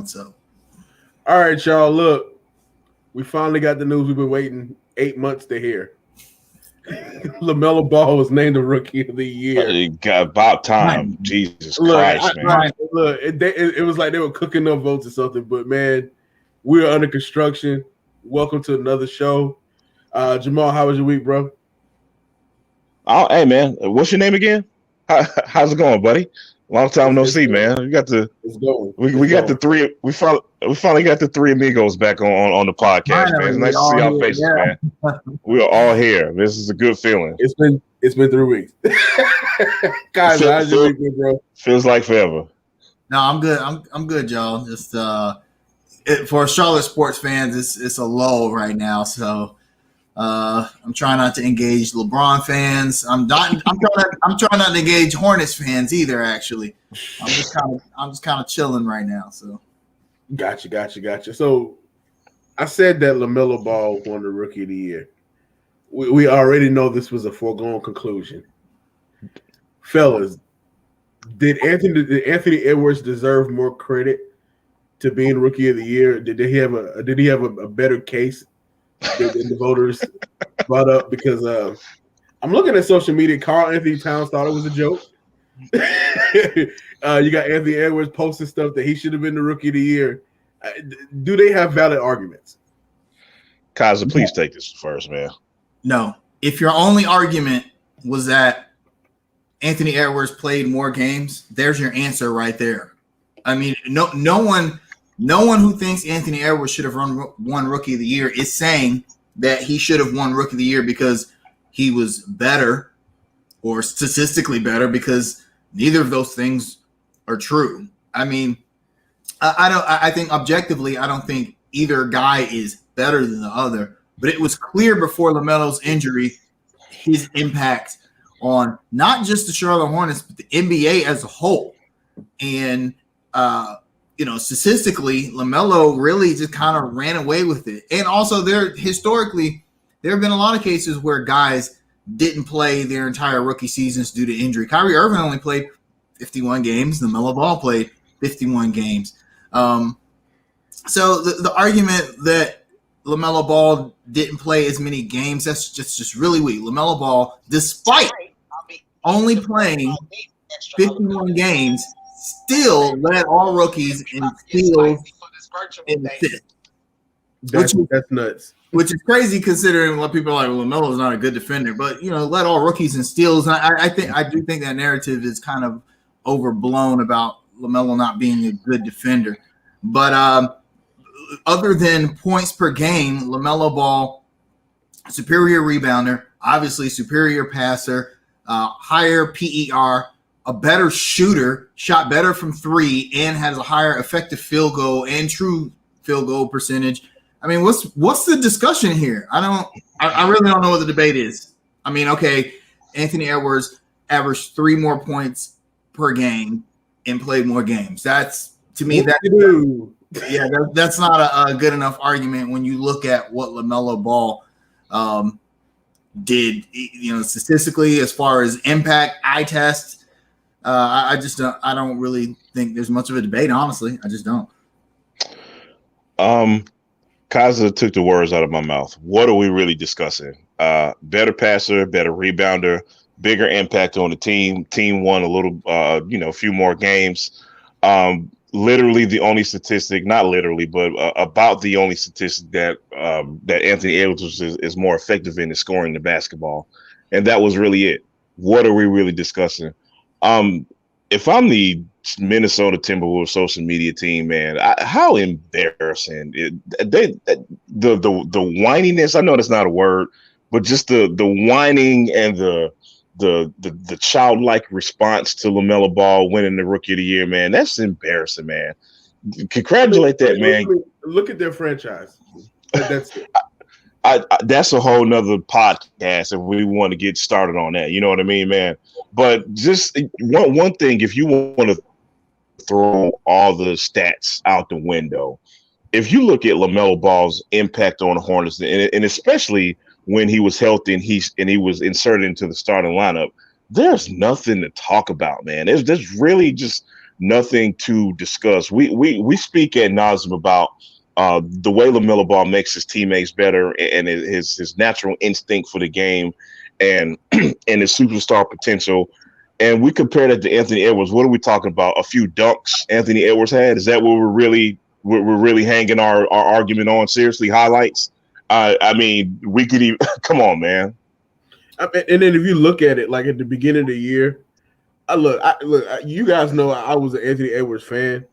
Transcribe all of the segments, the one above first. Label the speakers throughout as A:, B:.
A: So,
B: All right, y'all. Look, we finally got the news we've been waiting 8 months to hear. LaMelo Ball was named the Rookie of the Year.
C: It got about time.
A: Ryan,
C: Jesus
B: Look,
C: Christ, man.
B: it was like they were cooking up votes or something. But man, we are under construction. Welcome to another show. Jamal, how was your week, bro?
C: Oh, hey, man. What's your name again? How's it going, buddy? Long time no
B: It's
C: see,
B: going.
C: man. We got the
B: It's going.
C: we got the three. We finally got the three amigos back on the podcast, man. It's
A: finally,
C: nice to see
A: all
C: our
A: here.
C: faces, man. We are all here. This is a good feeling.
B: It's been 3 weeks. Guys, how's your week, bro?
C: Feels like forever.
A: No, I'm good. I'm good, y'all. Just for Charlotte sports fans, it's a lull right now. So I'm trying not to engage LeBron fans. I'm trying not to engage Hornets fans either. Actually, I'm just kind of chilling right now. So
B: Gotcha. So I said that LaMelo Ball won the Rookie of the Year. We already know this was a foregone conclusion. Fellas, did Anthony Edwards deserve more credit to being Rookie of the Year? Did he have a better case than the voters brought up? Because I'm looking at social media. Karl Anthony Towns thought it was a joke. You got Anthony Edwards posting stuff that he should have been the Rookie of the Year. Do they have valid arguments?
C: Kaiser, please take this first, man.
A: no, if your only argument was that Anthony Edwards played more games, there's your answer right there. I mean, no one who thinks Anthony Edwards should have won Rookie of the Year is saying that he should have won Rookie of the Year because he was better or statistically better, because neither of those things are true. I mean, I think objectively, I don't think either guy is better than the other, but it was clear before LaMelo's injury, his impact on not just the Charlotte Hornets, but the NBA as a whole. And, statistically, LaMelo really just kind of ran away with it. And also historically, there have been a lot of cases where guys didn't play their entire rookie seasons due to injury. Kyrie Irving only played 51 games. LaMelo Ball played 51 games. So the argument that LaMelo Ball didn't play as many games, that's just really weak. LaMelo Ball, despite only playing 51 games, still led all rookies in steals and assists.
B: That's nuts.
A: Which is crazy considering what people are like, well, LaMelo is not a good defender, but led all rookies in steals. And I do think that narrative is kind of overblown about LaMelo not being a good defender. But other than points per game, LaMelo Ball, superior rebounder, obviously superior passer, higher PER, a better shooter, shot better from three, and has a higher effective field goal and true field goal percentage. I mean, what's the discussion here? I really don't know what the debate is. I mean, okay, Anthony Edwards averaged 3 more points per game and played more games. That's, to me, that's not a good enough argument when you look at what LaMelo Ball did, statistically, as far as impact, eye test. I don't really think there's much of a debate, honestly. I just don't.
C: Kaiser took the words out of my mouth. What are we really discussing? Better passer, better rebounder, bigger impact on the team. Team won a little, a few more games. Literally the only statistic, not literally, but about the only statistic that Anthony Edwards is more effective in is scoring the basketball. And that was really it. What are we really discussing? If I'm the Minnesota Timberwolves social media team, man, how embarrassing! The whininess. I know that's not a word, but just the whining and the childlike response to LaMelo Ball winning the Rookie of the Year, man. That's embarrassing, man. Congratulate that man.
B: Look at their franchise. That's it.
C: That's a whole nother podcast if we want to get started on that. You know what I mean, man? But just one thing, if you want to throw all the stats out the window, if you look at LaMelo Ball's impact on the Hornets, and especially when he was healthy and he was inserted into the starting lineup, there's nothing to talk about, man. There's really just nothing to discuss. We speak ad nauseum about the way LaMelo Ball makes his teammates better and his natural instinct for the game and and his superstar potential. And we compare that to Anthony Edwards. What are we talking about? A few dunks Anthony Edwards had? Is that what we're really hanging our argument on? Seriously, highlights? I mean, we could even come on, man.
B: And then if you look at it, like at the beginning of the year, you guys know I was an Anthony Edwards fan,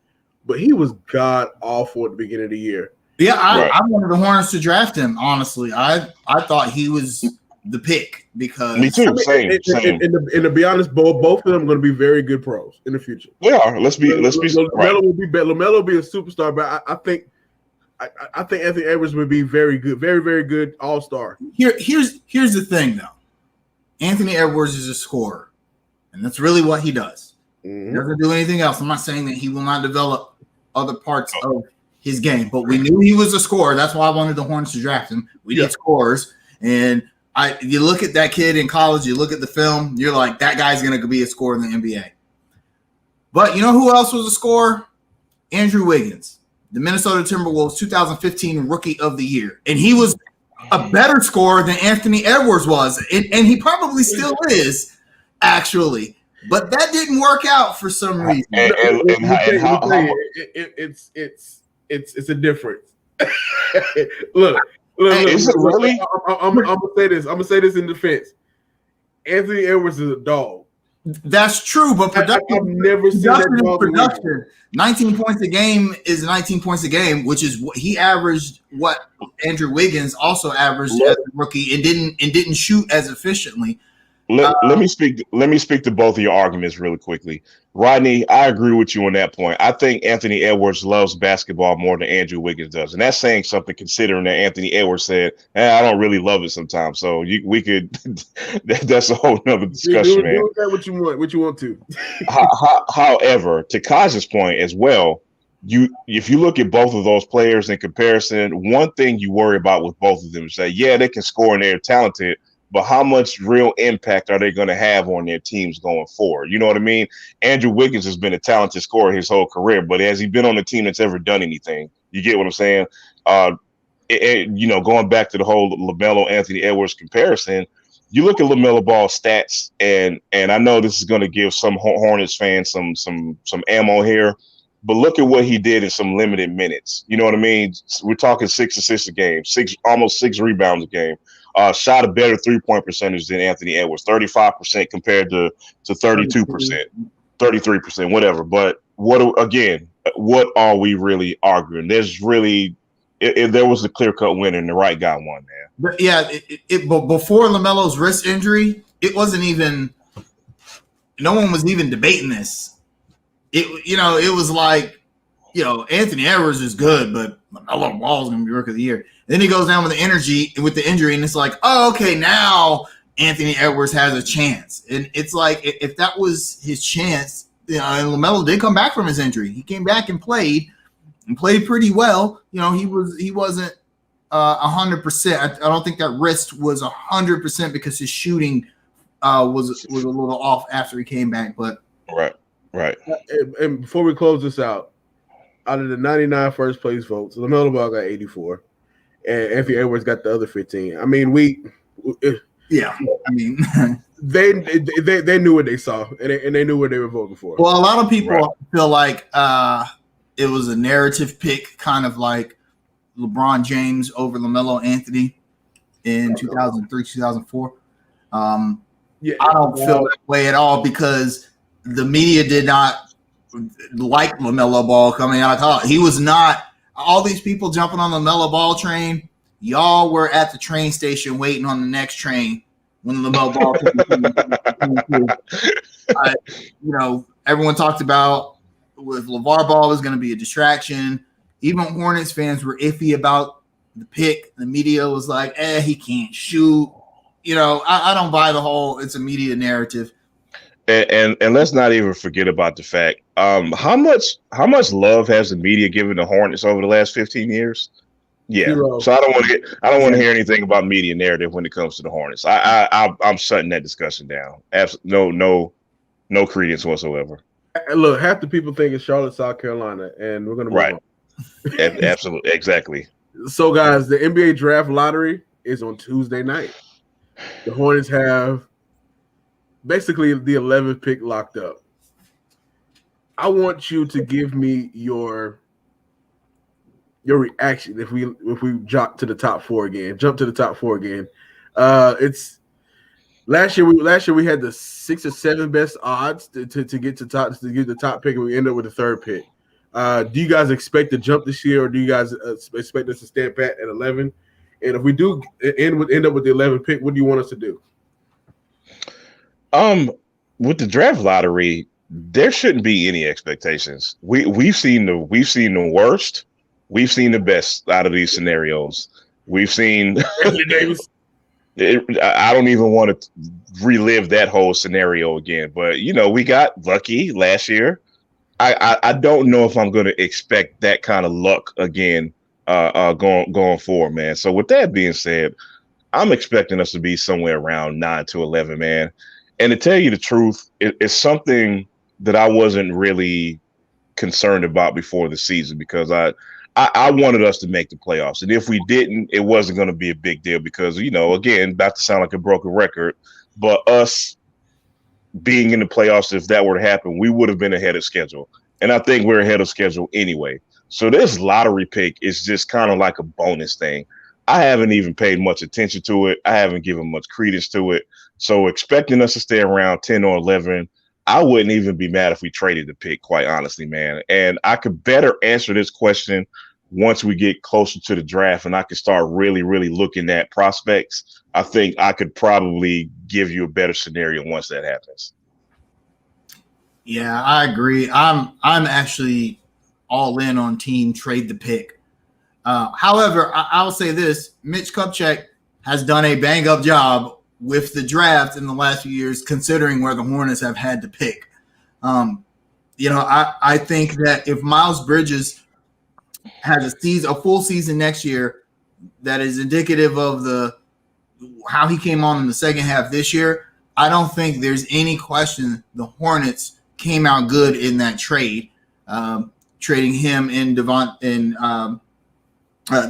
B: but he was god awful at the beginning of the year.
A: Yeah, I wanted the Hornets to draft him. Honestly, I thought he was the pick because
C: me too. Same.
B: And to be honest, both of them are going to be very good pros in the future.
C: They are. Let's be.
B: LaMelo will be a superstar, but I think Anthony Edwards would be very good, very very good all-star.
A: Here's the thing though. Anthony Edwards is a scorer, and that's really what he does.
B: Mm-hmm.
A: He doesn't do anything else. I'm not saying that he will not develop other parts of his game, but we knew he was a scorer. That's why I wanted the Hornets to draft him. We need scorers, and you look at that kid in college, you look at the film, you're like, that guy's going to be a scorer in the NBA. But you know who else was a scorer? Andrew Wiggins, the Minnesota Timberwolves 2015 Rookie of the Year. And he was a better scorer than Anthony Edwards was. And he probably still is, actually. But that didn't work out for some reason.
B: It's a difference. Look.
C: Is it really?
B: I'm gonna say this. I'm gonna say this in defense. Anthony Edwards is a dog.
A: That's true, but production.
B: I've never seen that dog.
A: Production. 19 points a game is 19 points a game, which is what he averaged. What Andrew Wiggins also averaged as a rookie, and didn't shoot as efficiently.
C: Let me speak to both of your arguments really quickly. Rodney, I agree with you on that point. I think Anthony Edwards loves basketball more than Andrew Wiggins does. And that's saying something considering that Anthony Edwards said, I don't really love it sometimes. So we could that's a whole nother discussion, man.
B: Do what you want to.
C: However, to Kaj's point as well, if you look at both of those players in comparison, one thing you worry about with both of them is that, they can score and they're talented, but how much real impact are they going to have on their teams going forward? You know what I mean? Andrew Wiggins has been a talented scorer his whole career, but has he been on a team that's ever done anything? You get what I'm saying? Going back to the whole LaMelo Anthony Edwards comparison, you look at LaMelo Ball's stats, and I know this is going to give some Hornets fans some ammo here, but look at what he did in some limited minutes. You know what I mean? We're talking 6 assists a game, almost 6 rebounds a game. Shot a better 3-point percentage than Anthony Edwards, 35% compared to 32%, 33%, whatever. But what are we really arguing? There's really there was a clear-cut winner and the right guy won, man.
A: But yeah, but before LaMelo's wrist injury, it wasn't even no one was even debating this. It was like, Anthony Edwards is good, but LaMelo Ball is going to be Rookie of the Year. Then he goes down with the injury, and it's like, oh, okay, now Anthony Edwards has a chance. And it's like, if that was his chance, and LaMelo did come back from his injury. He came back and played pretty well. He wasn't 100%. I don't think that wrist was 100% because his shooting was a little off after he came back. But
C: right.
B: And before we close this out of the 99 first place votes, LaMelo Ball got 84. And Anthony Edwards got the other 15. I mean, they knew what they saw, and they knew what they were voting for.
A: Well, a lot of people feel like it was a narrative pick, kind of like LeBron James over LaMelo Anthony in 2003, 2004. I don't feel that way at all because the media did not like LaMelo Ball coming out of college. He was not. All these people jumping on the LaMelo Ball train, y'all were at the train station waiting on the next train when the LaMelo Ball. Everyone talked about with LeVar Ball was going to be a distraction. Even Hornets fans were iffy about the pick. The media was like, he can't shoot. I don't buy the whole it's a media narrative.
C: And let's not even forget about the fact how much love has the media given the Hornets over the last 15 years? Yeah. Zero. So I don't want to hear anything about media narrative when it comes to the Hornets. I'm shutting that discussion down. Absolutely no credence whatsoever.
B: Look, half the people think it's Charlotte, South Carolina, and we're gonna move
C: Right.
B: on.
C: Absolutely, exactly.
B: So, guys, the NBA draft lottery is on Tuesday night. The Hornets have basically the 11th pick locked up. I want you to give me your reaction if we jump to the top four again. It's last year we had the 6 or 7 best odds to get to the top pick, and we end up with the 3rd pick. Do you guys expect to jump this year, or do you guys expect us to stand pat at 11? And if we do end up with the 11th pick, what do you want us to do?
C: With the draft lottery, there shouldn't be any expectations. We've seen the worst, we've seen the best out of these scenarios. We've seen. I don't even want to relive that whole scenario again. But we got lucky last year. I don't know if I'm going to expect that kind of luck again going forward, man. So with that being said, I'm expecting us to be somewhere around 9 to 11, man. And to tell you the truth, it's something that I wasn't really concerned about before the season, because I wanted us to make the playoffs. And if we didn't, it wasn't going to be a big deal because, again, about to sound like a broken record, but us being in the playoffs, if that were to happen, we would have been ahead of schedule. And I think we're ahead of schedule anyway. So this lottery pick is just kind of like a bonus thing. I haven't even paid much attention to it. I haven't given much credence to it. So expecting us to stay around 10 or 11, I wouldn't even be mad if we traded the pick, quite honestly, man. And I could better answer this question once we get closer to the draft and I could start really, really looking at prospects. I think I could probably give you a better scenario once that happens.
A: Yeah, I agree. I'm actually all in on team trade the pick. However, I'll say this: Mitch Kupchak has done a bang up job with the draft in the last few years, considering where the Hornets have had to pick. I think that if Miles Bridges has a full season next year, that is indicative of how he came on in the second half this year, I don't think there's any question the Hornets came out good in that trade, trading him in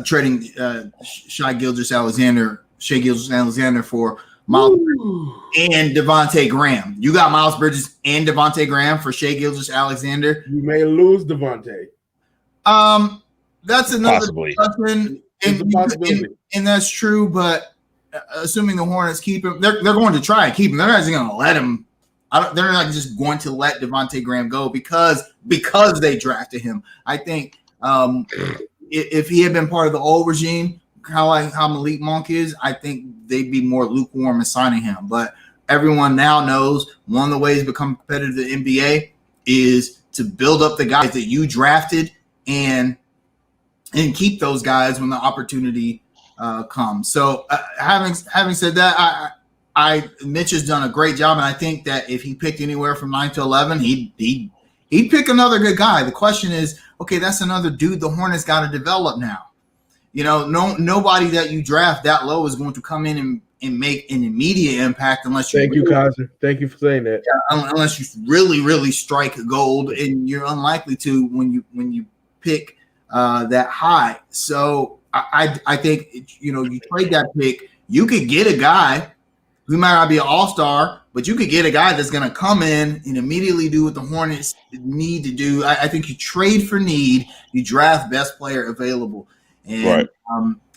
A: trading Shai Gilgeous-Alexander for Miles Bridges and Devontae Graham. You got Miles Bridges and Devontae Graham for Shai Gilgeous-Alexander.
B: You may lose Devontae.
A: That's another
C: discussion,
A: and that's true. But assuming the Hornets keep him, they're going to try and keep him. They're not going to let him. They're not just going to let Devontae Graham go because they drafted him. I think if he had been part of the old regime, kind of like how Malik Monk is, I think they'd be more lukewarm in signing him. But everyone now knows one of the ways to become competitive in the NBA is to build up the guys that you drafted and keep those guys when the opportunity comes. So having said that, Mitch has done a great job, and I think that if he picked anywhere from 9 to 11, he'd pick another good guy. The question is, okay, that's another dude the Hornets got to develop now. Nobody that you draft that low is going to come in and make an immediate impact unless you.
B: Thank you, Kaiser. Thank you for saying that.
A: Yeah, unless you really, really strike gold, and you're unlikely to when you pick that high. So I think you trade that pick, you could get a guy who might not be an all-star, but you could get a guy that's going to come in and immediately do what the Hornets need to do. I think you trade for need, you draft best player available. And
C: right.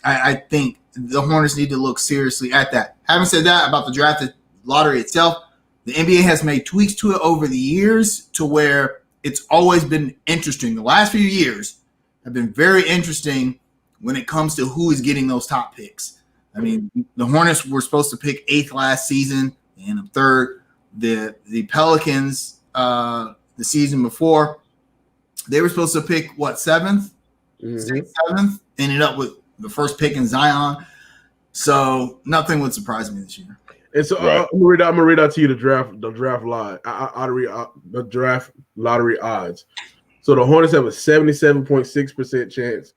A: I think the Hornets need to look seriously at that. Having said that about the draft lottery itself, the NBA has made tweaks to it over the years to where it's always been interesting. The last few years have been very interesting when it comes to who is getting those top picks. I mean, the Hornets were supposed to pick 8th last season and 3rd. The Pelicans, the season before, they were supposed to pick 7th, 6th, 7th. Ended up with the first pick in Zion. So nothing would surprise me this year.
B: And so right. I'm gonna read out to you the draft lottery odds. So the Hornets have a 77.6% chance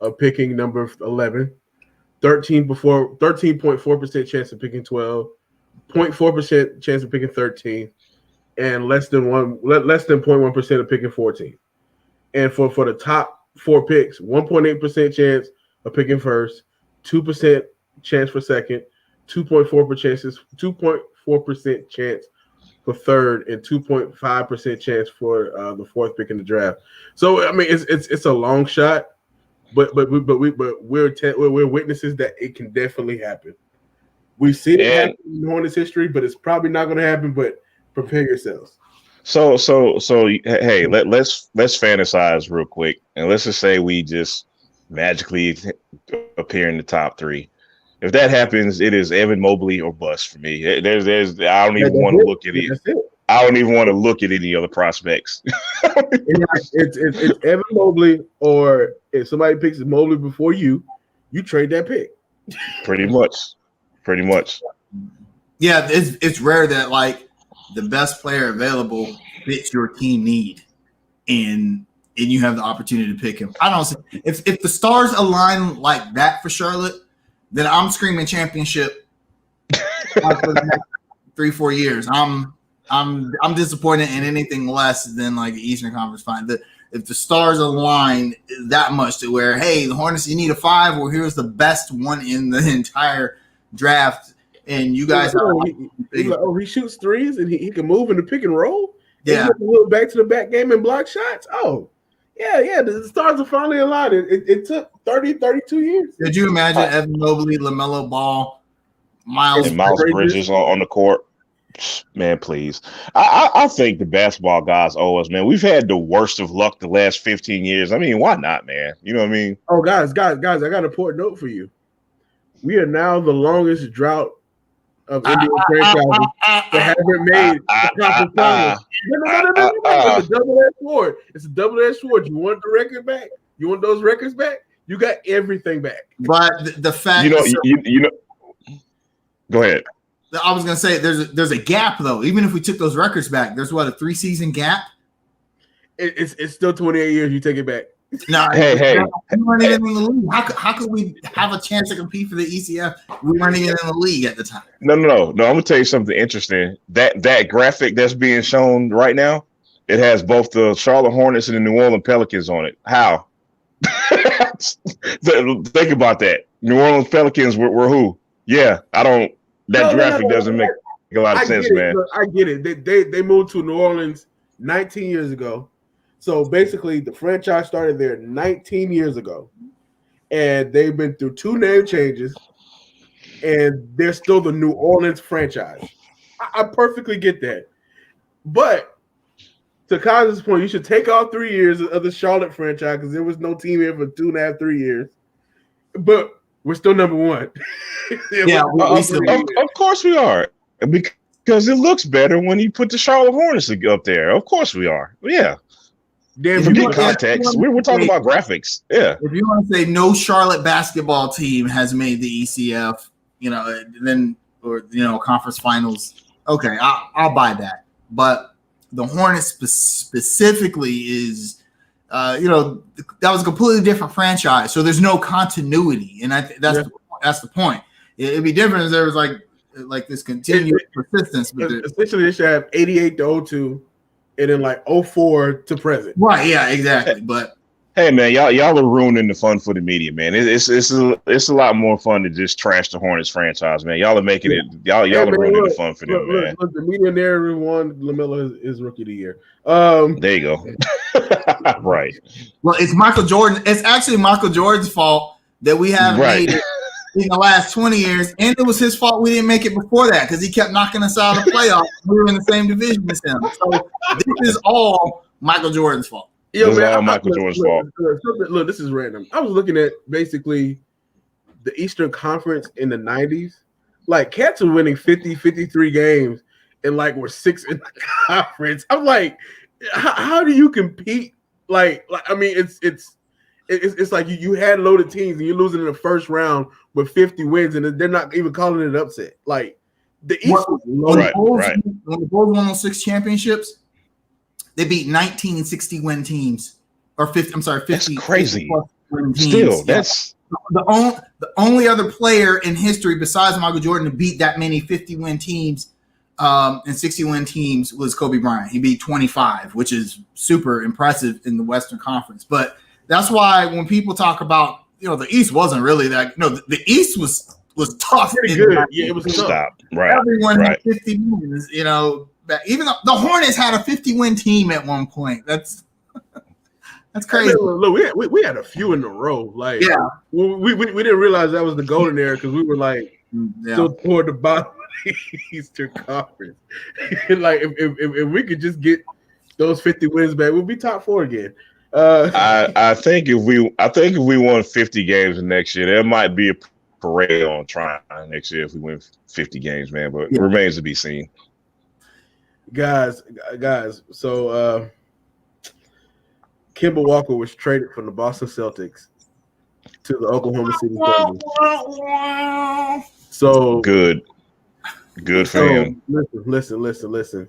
B: of picking number 11, 13.4% chance of picking 12, 0.4% chance of picking 13, and less than 0.1% of picking 14. And for the top 4 picks, 1.8% chance of picking first, 2% chance for second, 2.4% chance for third, and 2.5% chance for the 4th pick in the draft. So I mean, it's a long shot, but we're witnesses that it can definitely happen. We've seen it happen in Hornets history, but it's probably not going to happen. But prepare yourselves.
C: So hey, let's fantasize real quick, and let's just say we just magically appear in the top 3. If that happens, it is Evan Mobley or bust for me. I don't even want to look at it. I don't even want to look at any other prospects.
B: It's Evan Mobley, or if somebody picks Mobley before you trade that pick.
C: Pretty much.
A: Yeah, it's rare that like the best player available fits your team need, and you have the opportunity to pick him. I don't see if the stars align like that for Charlotte, then I'm screaming championship for the next 3-4 years. I'm disappointed in anything less than like the Eastern Conference Final. If the stars align that much to where, hey, the Hornets, you need a 5, well, here's the best one in the entire draft, and you guys
B: he shoots threes and he can move in the pick and roll.
A: Yeah,
B: a little back to the back game and block shots. Oh, yeah. The stars are finally aligned. It took 32 years.
A: Could you imagine Evan Mobley, LaMelo Ball, Miles
C: Bridges on the court? Man, please. I think the basketball guys owe us, man. We've had the worst of luck the last 15 years. I mean, why not, man? You know what I mean?
B: Oh, guys, I got an important note for you. We are now the longest drought of NBA franchises that haven't made the conference finals. No. It's a double-edged sword. It's a double-edged sword. You want the record back? You want those records back? You got everything back.
A: But the fact,
C: you know. Go ahead.
A: I was gonna say there's a gap though. Even if we took those records back, there's what, a 3-season gap.
B: It's still 28 years. You take it back.
A: No,
C: hey.
A: We weren't even in the league. How could we have a chance to compete for the ECF? We weren't even in the league at the time.
C: No. I'm gonna tell you something interesting. That graphic that's being shown right now, it has both the Charlotte Hornets and the New Orleans Pelicans on it. How? Think about that. New Orleans Pelicans were who? Yeah, I don't. That graphic doesn't make a lot of sense, man.
B: I get it. They moved to New Orleans 19 years ago. So basically, the franchise started there 19 years ago, and they've been through 2 name changes, and they're still the New Orleans franchise. I perfectly get that. But to Kaz's point, you should take all 3 years of the Charlotte franchise because there was no team here for 2.5, 3 years. But we're still number 1.
A: Yeah,
C: of course we are. Because it looks better when you put the Charlotte Hornets up there. Of course we are. Yeah.
B: Damn,
C: forget context. We're talking about graphics. Yeah.
A: If you want to say no Charlotte basketball team has made the ECF, then conference finals, okay, I'll buy that. But the Hornets specifically is, that was a completely different franchise, so there's no continuity, and that's the point. It'd be different if there was like this continuous persistence. But
B: essentially, they should have 88 to 02. And then 04 to present.
A: Right, yeah, exactly. But
C: hey, man, y'all are ruining the fun for the media, man. It's a lot more fun to just trash the Hornets franchise, man. Y'all are making it. Y'all are ruining the fun for them, man.
B: Look, the media narrative won. LaMelo is rookie of the year.
C: There you go. Right.
A: Well, it's Michael Jordan. It's actually Michael Jordan's fault that we haven't made it in the last 20 years, and it was his fault we didn't make it before that because he kept knocking us out of the playoffs. We were in the same division as him. So this is all Michael Jordan's fault.
C: This is all Michael Jordan's fault.
B: Look, this is random. I was looking at basically the Eastern Conference in the 90s. Cats were winning 50, 53 games and were 6 in the conference. I'm like, how do you compete? I mean, it's like you had loaded teams and you're losing in the first round with 50 wins, and they're not even calling it an upset. The East,
A: when the Bulls won those 6 championships, they beat 19 60-win teams, or 50. I'm sorry, 50.
C: That's crazy.
A: Still, that's the only other player in history besides Michael Jordan to beat that many 50-win teams and 60-win teams was Kobe Bryant. He beat 25, which is super impressive in the Western Conference. But that's why when people talk about, the East wasn't really that. The East was tough.
B: Pretty good. Yeah, it was tough.
C: Stop. Right.
A: Everyone had 50 wins. Even though the Hornets had a 50-win team at one point. That's crazy.
B: Look, we had a few in a row. Like, we didn't realize that was the golden era because we were like still toward the bottom of the Eastern Conference. Like, if we could just get those 50 wins back, we'll be top 4 again.
C: I think if we won 50 games next year, there might be a parade on trying next year if we win 50 games, man. But it remains to be seen.
B: Guys. So Kemba Walker was traded from the Boston Celtics to the Oklahoma City Thunder. So
C: good for him.
B: Listen.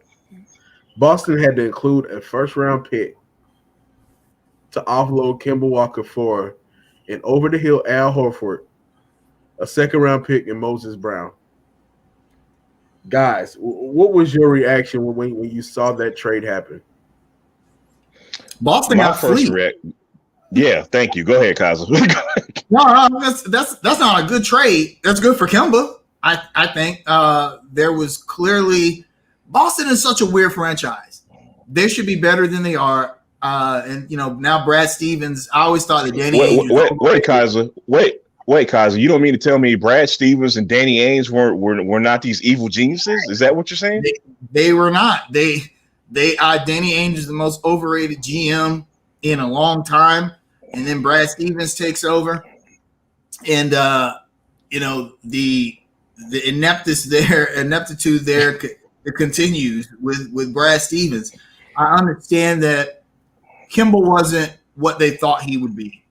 B: Boston had to include a first-round pick to offload Kemba Walker for an over-the-hill Al Horford, a second-round pick, and Moses Brown. Guys, what was your reaction when you saw that trade happen?
A: Boston got free.
C: Yeah, thank you. Go ahead, Kaiser.
A: No, that's not a good trade. That's good for Kemba. I think there was clearly Boston is such a weird franchise. They should be better than they are. And now Brad Stevens. I always thought that Danny.
C: Wait, Kaiser. Wait, Kaiser. You don't mean to tell me Brad Stevens and Danny Ainge were not these evil geniuses? Is that what you're saying?
A: They were not. Danny Ainge is the most overrated GM in a long time, and then Brad Stevens takes over, and the ineptitude there it continues with Brad Stevens. I understand that Kemba wasn't what they thought he would be.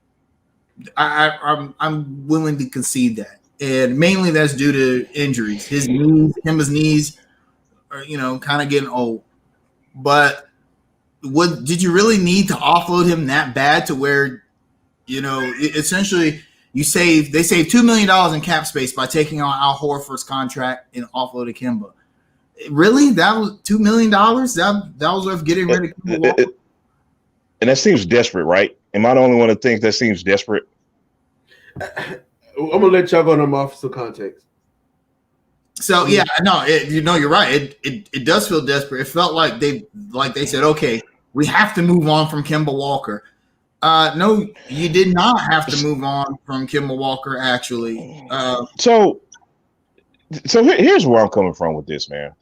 A: I'm willing to concede that, and mainly that's due to injuries. Kemba's knees are kind of getting old. But did you really need to offload him that bad to where essentially they saved $2 million in cap space by taking on Al Horford's contract and offloading Kemba? Really, that was $2 million. That was worth getting rid of Kemba.
C: And that seems desperate, right? Am I the only one that thinks that seems desperate?
B: I'm gonna let y'all go to my officer context.
A: So you're right. It does feel desperate. It felt like they said, okay, we have to move on from Kemba Walker. No, you did not have to move on from Kemba Walker. Actually,
C: so here's where I'm coming from with this, man.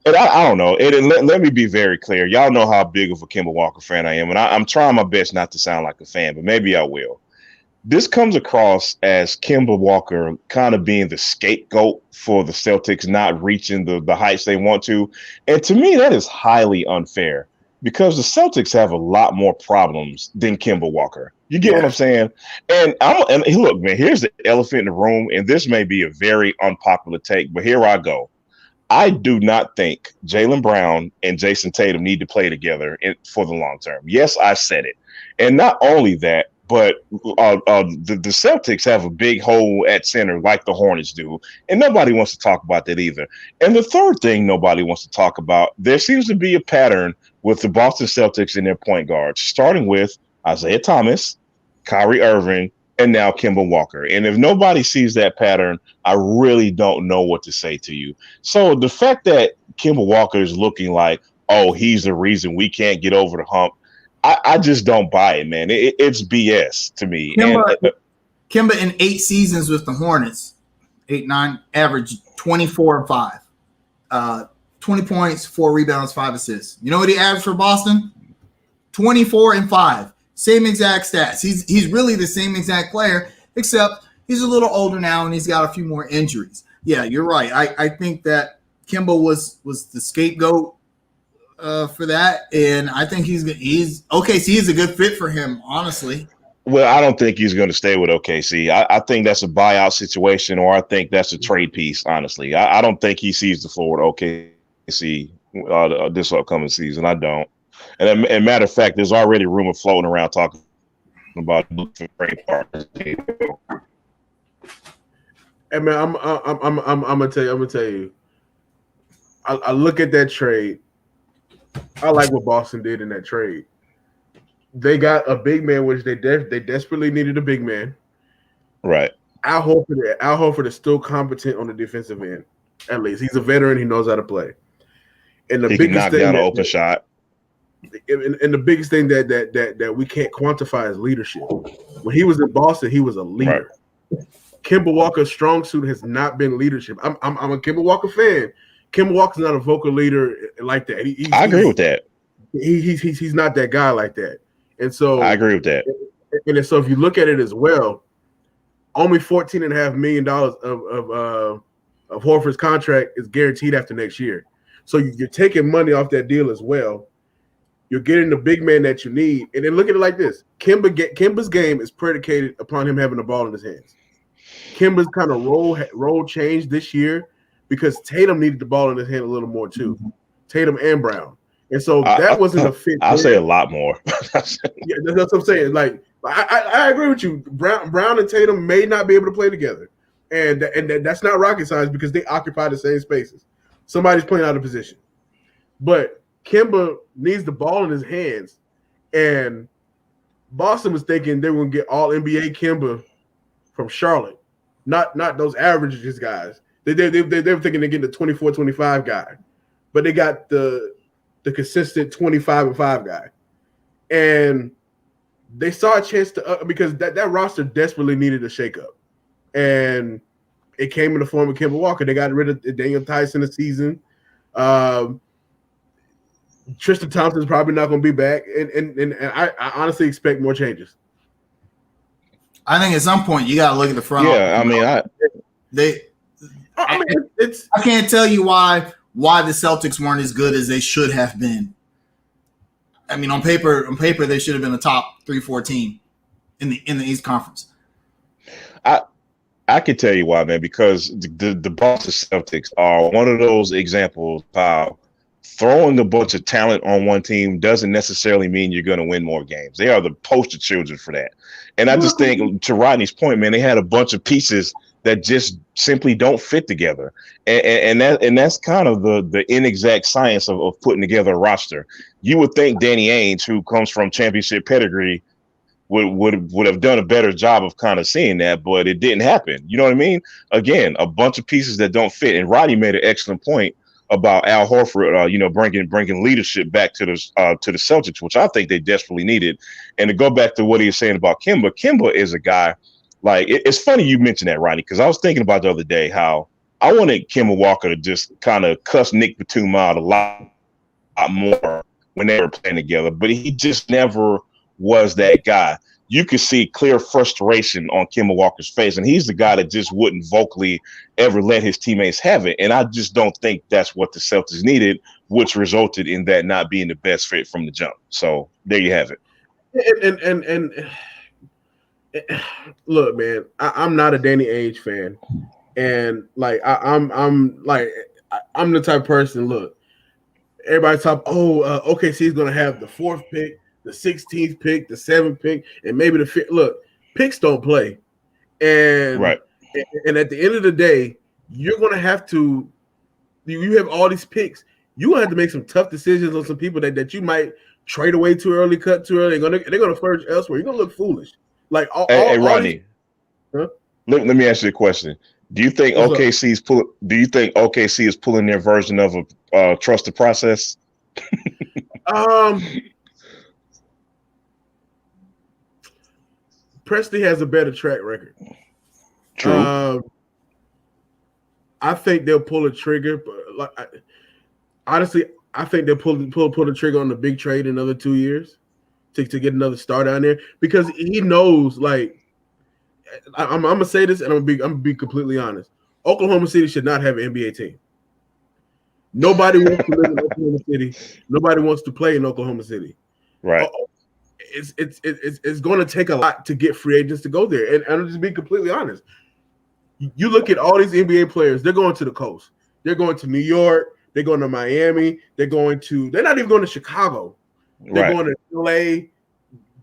C: And I don't know. Let me be very clear. Y'all know how big of a Kemba Walker fan I am, and I'm trying my best not to sound like a fan, but maybe I will. This comes across as Kemba Walker kind of being the scapegoat for the Celtics not reaching the heights they want to. And to me, that is highly unfair because the Celtics have a lot more problems than Kemba Walker. You get what I'm saying? And look, man, here's the elephant in the room, and this may be a very unpopular take, but here I go. I do not think Jaylen Brown and Jason Tatum need to play together for the long term. Yes, I said it. And not only that, but the Celtics have a big hole at center like the Hornets do, and nobody wants to talk about that either. And the third thing nobody wants to talk about, there seems to be a pattern with the Boston Celtics and their point guards, starting with Isaiah Thomas, Kyrie Irving, and now Kemba Walker. And if nobody sees that pattern, I really don't know what to say to you. So the fact that Kemba Walker is looking like, oh, he's the reason we can't get over the hump, I just don't buy it, man. It's BS to me.
A: Kemba in 8 seasons with the Hornets, 8-9, average 24 and 5. 20 points, 4 rebounds, 5 assists. You know what he averaged for Boston? 24 and 5. Same exact stats. He's really the same exact player, except he's a little older now and he's got a few more injuries. Yeah, you're right. I think that Kemba was the scapegoat for that, and I think he's OKC is a good fit for him, honestly.
C: Well, I don't think he's going to stay with OKC. I think that's a buyout situation, or I think that's a trade piece, honestly. I don't think he sees the floor with OKC this upcoming season. I don't. And matter of fact, there's already rumor floating around talking about trade partners.
B: Hey man, I'm gonna tell you. I look at that trade. I like what Boston did in that trade. They got a big man, which they desperately needed a big man.
C: Right.
B: Al Horford is still competent on the defensive end. At least he's a veteran. He knows how to play. And
C: He can knock down an open shot.
B: And the biggest thing that we can't quantify is leadership. When he was in Boston, he was a leader. Right. Kemba Walker's strong suit has not been leadership. I'm a Kemba Walker fan. Kemba Walker's not a vocal leader like that.
C: I agree with that.
B: He's not that guy like that. And so
C: I agree with that.
B: And so if you look at it as well, only $14.5 million of Horford's contract is guaranteed after next year. So you're taking money off that deal as well. You're getting the big man that you need. And then look at it like this. Kemba's game is predicated upon him having the ball in his hands. Kemba's kind of role changed this year because Tatum needed the ball in his hand a little more too. Tatum and Brown. And so that wasn't a fit.
C: I'll say a lot more.
B: Yeah, that's what I'm saying. Like I agree with you. Brown and Tatum may not be able to play together. And that's not rocket science because they occupy the same spaces. Somebody's playing out of position. But Kemba needs the ball in his hands. And Boston was thinking they were going to get all NBA Kemba from Charlotte. Not those averages guys. They were thinking they're getting the 24-25 guy. But they got the consistent 25-5 guy. And they saw a chance to because that roster desperately needed a shakeup. And it came in the form of Kemba Walker. They got rid of Daniel Tyson this season. Tristan Thompson's probably not going to be back. And I honestly expect more changes.
A: I think at some point you got to look at the front.
C: Yeah, I mean,
A: I can't tell you why the Celtics weren't as good as they should have been. I mean, on paper, they should have been a top 3-4 team in the East Conference.
C: I can tell you why, man, because the Boston Celtics are one of those examples how throwing a bunch of talent on one team doesn't necessarily mean you're going to win more games. They are the poster children for that. And I just think, to Rodney's point, man, they had a bunch of pieces that just simply don't fit together. And that's kind of the inexact science of putting together a roster. You would think Danny Ainge, who comes from championship pedigree, would have done a better job of kind of seeing that, but it didn't happen. You know what I mean? Again, a bunch of pieces that don't fit. And Rodney made an excellent point about Al Horford, bringing leadership back to the Celtics, which I think they desperately needed. And to go back to what he was saying about Kemba is a guy. Like, it's funny you mentioned that, Rodney, because I was thinking about the other day how I wanted Kemba Walker to just kind of cuss Nick Batum out a lot more when they were playing together, but he just never was that guy. You could see clear frustration on Kemba Walker's face, and he's the guy that just wouldn't vocally ever let his teammates have it. And I just don't think that's what the Celtics needed, which resulted in that not being the best fit from the jump. So there you have it.
B: And look, man, I'm not a Danny Ainge fan, and like I'm the type of person. Look, everybody talk. OKC is going to have the 4th pick, the 16th pick, the 7th pick, and maybe the 5th. Look, picks don't play, and
C: right.
B: And at the end of the day, you're going to have to. You have all these picks. You're going to have to make some tough decisions on some people that you might trade away too early, cut too early. They're going to flourish elsewhere. You're going to look foolish. Like,
C: hey, Rodney, let me ask you a question. Do you think OKC is pulling their version of a trust the process?
B: Presley has a better track record.
C: True.
B: I think they'll pull a trigger, but honestly, I think they'll pull the trigger on the big trade in another 2 years to get another star down there because he knows. Like, I'm gonna say this, and I'm gonna be completely honest. Oklahoma City should not have an NBA team. Nobody wants to live in Oklahoma City. Nobody wants to play in Oklahoma City.
C: Right.
B: It's going to take a lot to get free agents to go there. And I'll just be completely honest. You look at all these NBA players, they're going to the coast. They're going to New York. They're going to Miami. They're not even going to Chicago. They're going to LA.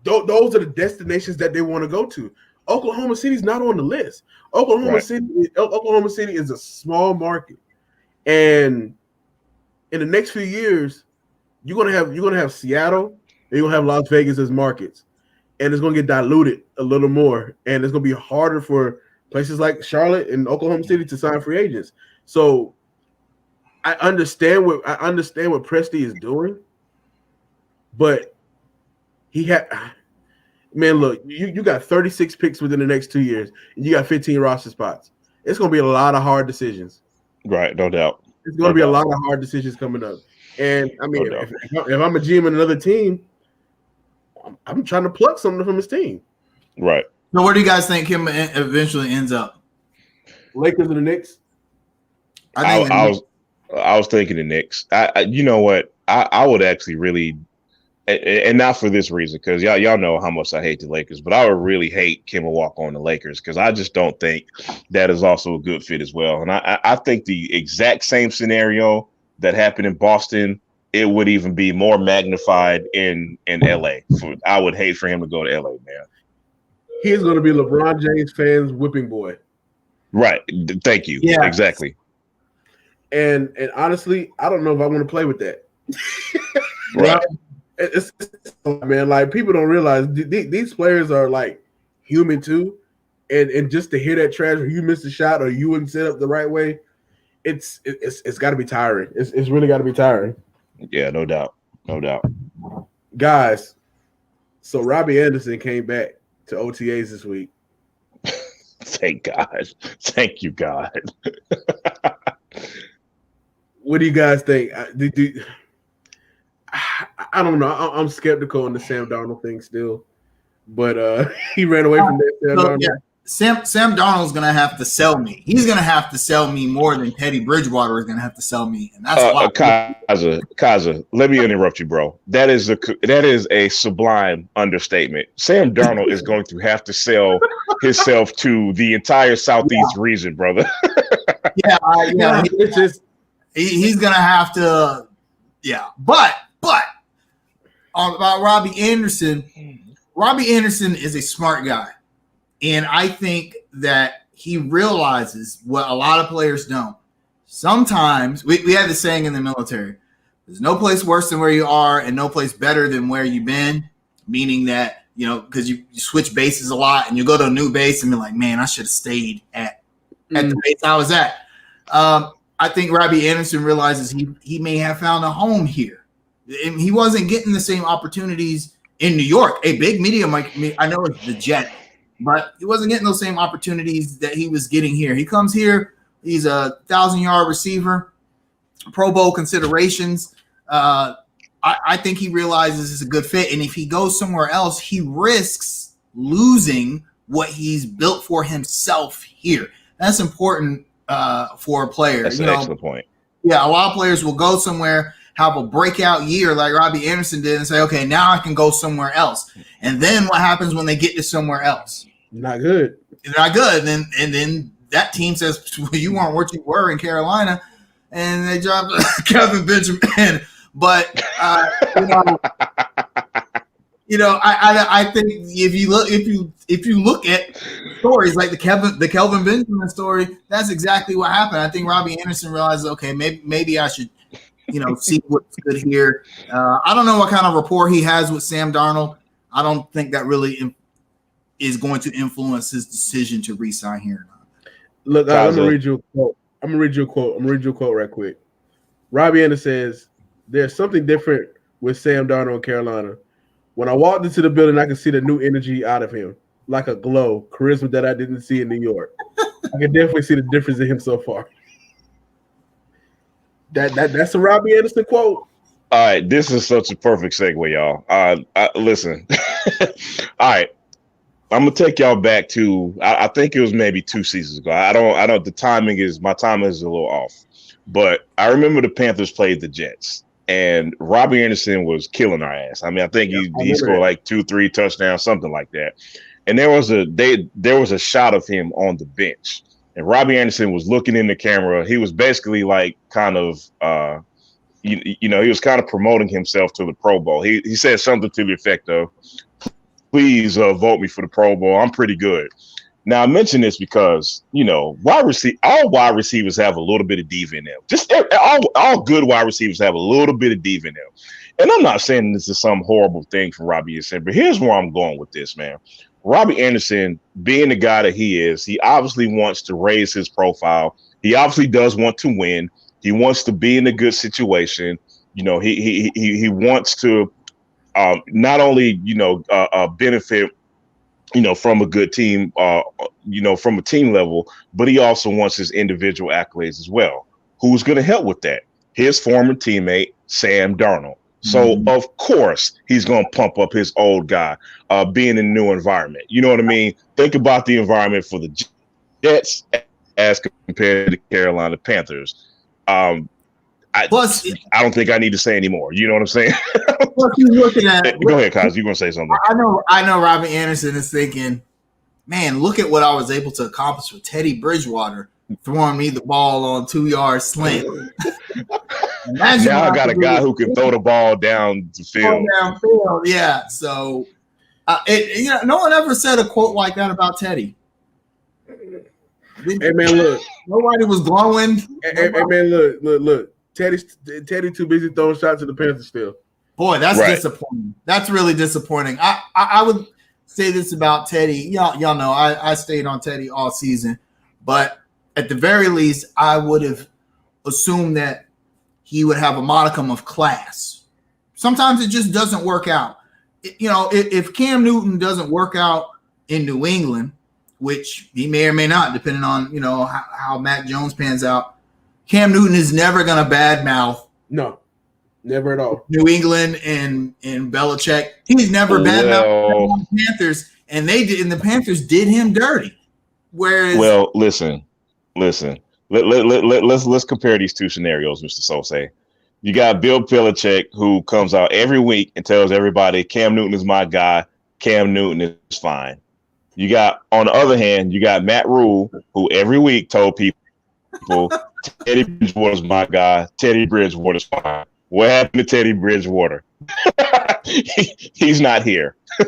B: Those are the destinations that they want to go to. Oklahoma City's not on the list. Oklahoma City is a small market. And in the next few years, you're gonna have Seattle and you're gonna have Las Vegas as markets, and it's gonna get diluted a little more, and it's gonna be harder for places like Charlotte and Oklahoma City to sign free agents. So I understand what Presti is doing, but look, you got 36 picks within the next 2 years, and you got 15 roster spots. It's gonna be a lot of hard decisions.
C: Right, no doubt.
B: It's gonna be a lot of hard decisions coming up. And I mean, if I'm a GM in another team, I'm trying to pluck something from his team.
C: Right.
A: So where do you guys think him eventually ends up?
B: Lakers or the Knicks?
C: I was thinking the Knicks. You know what? I would actually really, and not for this reason, because y'all know how much I hate the Lakers, but I would really hate Kemba Walker on the Lakers because I just don't think that is also a good fit as well. And I think the exact same scenario that happened in Boston, it would even be more magnified in LA. I would hate for him to go to LA, man.
B: He's going to be LeBron James fans' whipping boy.
C: Right. Thank you. Yeah. Exactly.
B: And honestly, I don't know if I want to play with that.
C: Right.
B: It's man, like people don't realize these players are like human too. And just to hear that trash, or you missed a shot, or you wouldn't set up the right way, it's got to be tiring. It's really got to be tiring.
C: Yeah, no doubt. No doubt.
B: Guys, so Robbie Anderson came back to OTAs this week.
C: Thank God. Thank you, God.
B: What do you guys think? I don't know. I'm skeptical on the Sam Darnold thing still, but he ran away from that.
A: Sam Darnold's gonna have to sell me. He's gonna have to sell me more than Teddy Bridgewater is gonna have to sell me, and that's
C: Kaza. Let me interrupt you, bro. That is a sublime understatement. Sam Darnold is going to have to sell himself to the entire Southeast region, brother.
A: It's just he's gonna have to. Yeah, but about Robbie Anderson is a smart guy. And I think that he realizes what a lot of players don't. Sometimes we have the saying in the military, there's no place worse than where you are and no place better than where you've been, meaning that, because you switch bases a lot and you go to a new base and be like, man, I should have stayed at the base I was at. I think Robbie Anderson realizes he may have found a home here. And he wasn't getting the same opportunities in New York. A big media, I know it's the Jet, but he wasn't getting those same opportunities that he was getting here. He comes here. He's a 1,000-yard receiver, Pro Bowl considerations. I think he realizes it's a good fit. And if he goes somewhere else, he risks losing what he's built for himself here. That's important for a player.
C: That's an excellent point.
A: Yeah, a lot of players will go somewhere, have a breakout year like Robbie Anderson did, and say, okay, now I can go somewhere else. And then what happens when they get to somewhere else?
B: Not good.
A: Not good. And then that team says, well, you weren't what you were in Carolina, and they dropped Kevin Benjamin. But I think if you look at stories like the Kelvin Benjamin story, that's exactly what happened. I think Robbie Anderson realizes, okay, maybe I should see what's good here. I don't know what kind of rapport he has with Sam Darnold. I don't think that really is going to influence his decision to re-sign here or not.
B: Look, I'm going to read you a quote right quick. Robbie Anderson says, there's something different with Sam Darnold in Carolina. When I walked into the building, I could see the new energy out of him, like a glow, charisma that I didn't see in New York. I can definitely see the difference in him so far. That's a Robbie Anderson quote.
C: All right, this is such a perfect segue, y'all. Listen. All right, I'm gonna take y'all back to I think it was maybe 2 seasons ago. I don't. My timing is a little off, but I remember the Panthers played the Jets, and Robbie Anderson was killing our ass. I mean, I think he scored like 2-3 touchdowns, something like that. And there was a shot of him on the bench. And Robbie Anderson was looking in the camera. He was basically like kind of, he was kind of promoting himself to the Pro Bowl. He said something to the effect of, please vote me for the Pro Bowl. I'm pretty good. Now I mention this because all wide receivers have a little bit of diva in them. Just all good wide receivers have a little bit of diva in them. And I'm not saying this is some horrible thing for Robbie Anderson, but here's where I'm going with this, man. Robbie Anderson, being the guy that he is, he obviously wants to raise his profile. He obviously does want to win. He wants to be in a good situation. He wants to not only benefit from a good team, from a team level, but he also wants his individual accolades as well. Who's going to help with that? His former teammate, Sam Darnold. So, of course, he's going to pump up his old guy, being in a new environment. You know what I mean? Think about the environment for the Jets as compared to the Carolina Panthers. I don't think I need to say anymore. You know what I'm saying?
A: What you looking at?
C: Go ahead, Kaz. You're going to say something.
A: I know Robbie Anderson is thinking, man, look at what I was able to accomplish with Teddy Bridgewater throwing me the ball on 2-yard slant.
C: Now I got a guy who can throw the ball down the field.
A: Yeah. So, no one ever said a quote like that about Teddy.
B: Hey man, look.
A: Nobody was glowing.
B: Hey man, look. Teddy too busy throwing shots to the Panthers still.
A: Boy, that's disappointing. That's really disappointing. I would say this about Teddy. Y'all know I stayed on Teddy all season, but at the very least, I would have assumed that he would have a modicum of class. Sometimes it just doesn't work out. If Cam Newton doesn't work out in New England, which he may or may not, depending on how Mac Jones pans out, Cam Newton is never going to badmouth.
B: No, never at all.
A: New England and Belichick. He's never badmouthed the Panthers, and the Panthers did him dirty. Whereas,
C: listen. Let's compare these two scenarios, Mr. Sosay. You got Bill Belichick, who comes out every week and tells everybody Cam Newton is my guy. Cam Newton is fine. You got, on the other hand, you got Matt Rule, who every week told people Teddy Bridgewater is my guy. Teddy Bridgewater is fine. What happened to Teddy Bridgewater? He's not here. I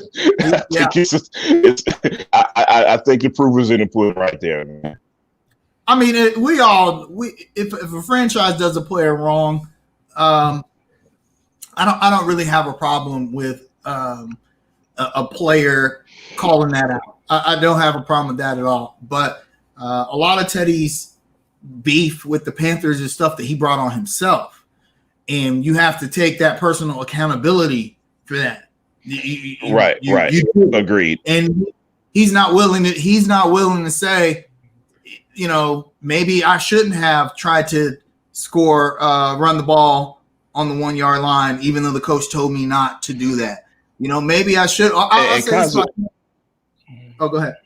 C: think the proof is in the pudding right there, man.
A: I mean, if a franchise does a player wrong, I don't really have a problem with a player calling that out. I don't have a problem with that at all. But a lot of Teddy's beef with the Panthers is stuff that he brought on himself, and you have to take that personal accountability for that.
C: Right. Agreed.
A: And he's not willing to say, maybe I shouldn't have tried to run the ball on the 1-yard line, even though the coach told me not to do that. Maybe I should. Go ahead.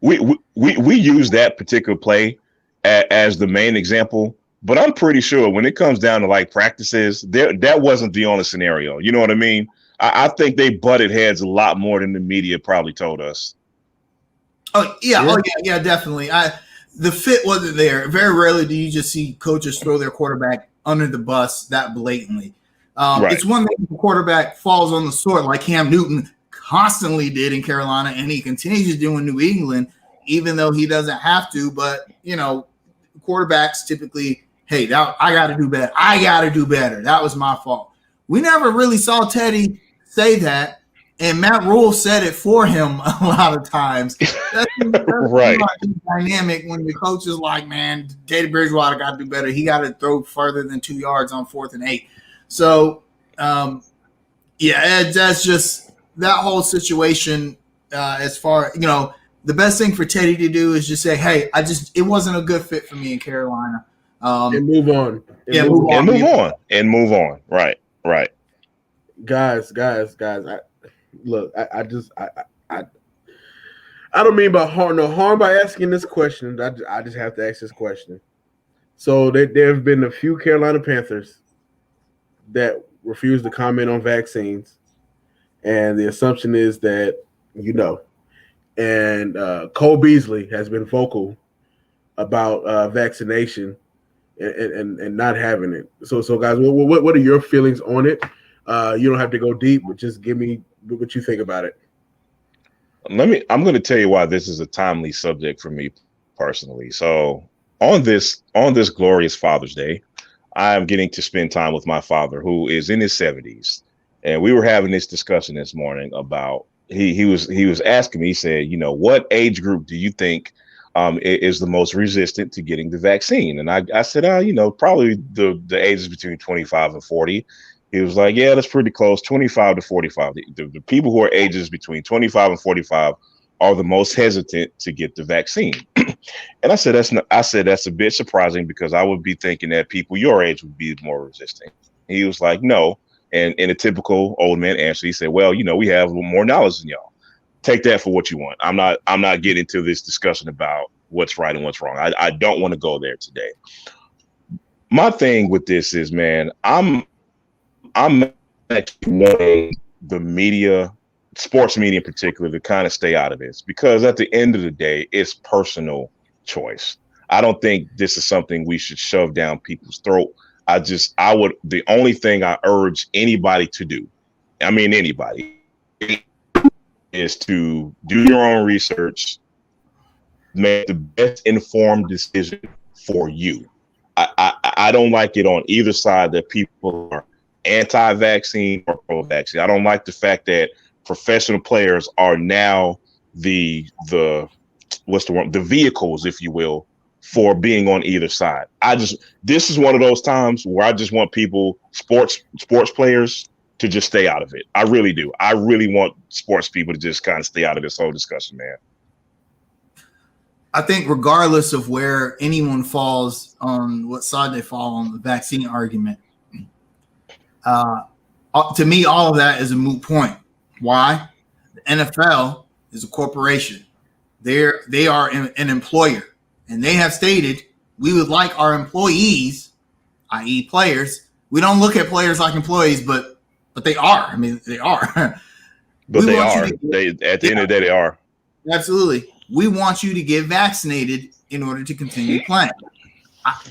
C: We use that particular play as the main example, but I'm pretty sure when it comes down to like practices, that wasn't the only scenario. You know what I mean? I think they butted heads a lot more than the media probably told us.
A: Oh yeah, definitely. The fit wasn't there. Very rarely do you just see coaches throw their quarterback under the bus that blatantly. It's one thing if the quarterback falls on the sword like Cam Newton constantly did in Carolina, and he continues to do in New England, even though he doesn't have to. But quarterbacks typically, hey, I got to do better. I got to do better. That was my fault. We never really saw Teddy say that, and Matt Rule said it for him a lot of times. That's
C: right.
A: Dynamic when the coach is like, man, Teddy Bridgewater got to do better. He got to throw further than 2 yards on 4th and 8. So, that's just that whole situation. As far the best thing for Teddy to do is just say, hey, it wasn't a good fit for me in Carolina.
B: And move on.
C: Move on. Right.
B: Guys. I don't mean by harm by asking this question. I just have to ask this question. So there have been a few Carolina Panthers that refuse to comment on vaccines, and the assumption is that and Cole Beasley has been vocal about vaccination and not having it. So guys, what are your feelings on it? You don't have to go deep, but just give me what you think about it.
C: I'm going to tell you why this is a timely subject for me personally. So on this glorious Father's Day, I am getting to spend time with my father, who is in his 70s. And we were having this discussion this morning about he was asking me, he said, what age group do you think is the most resistant to getting the vaccine? And I said, probably the ages between 25 and 40. He was like, yeah, that's pretty close. 25 to 45. The people who are ages between 25 and 45 are the most hesitant to get the vaccine. And I said, that's a bit surprising because I would be thinking that people your age would be more resistant. He was like, no. And in a typical old man answer, he said, well, we have a little more knowledge than y'all. Take that for what you want. I'm not getting into this discussion about what's right and what's wrong. I don't want to go there today. My thing with this is, man, I'm wanting the media, sports media in particular, to kind of stay out of this because at the end of the day, it's personal choice. I don't think this is something we should shove down people's throat. The only thing I urge anybody to do, anybody, is to do your own research, make the best informed decision for you. I don't like it on either side that people are anti-vaccine or pro-vaccine. I don't like the fact that professional players are now the vehicles, if you will, for being on either side. This is one of those times where I just want sports players to just stay out of it. I really do. I really want sports people to just kind of stay out of this whole discussion, man.
A: I think regardless of where anyone falls on what side they fall on the vaccine argument, to me, all of that is a moot point. Why? The NFL is a corporation. They are an employer, and they have stated we would like our employees, i.e. players. We don't look at players like employees, but they are. They are.
C: But they are. At the end of the day, they are.
A: Absolutely. We want you to get vaccinated in order to continue playing.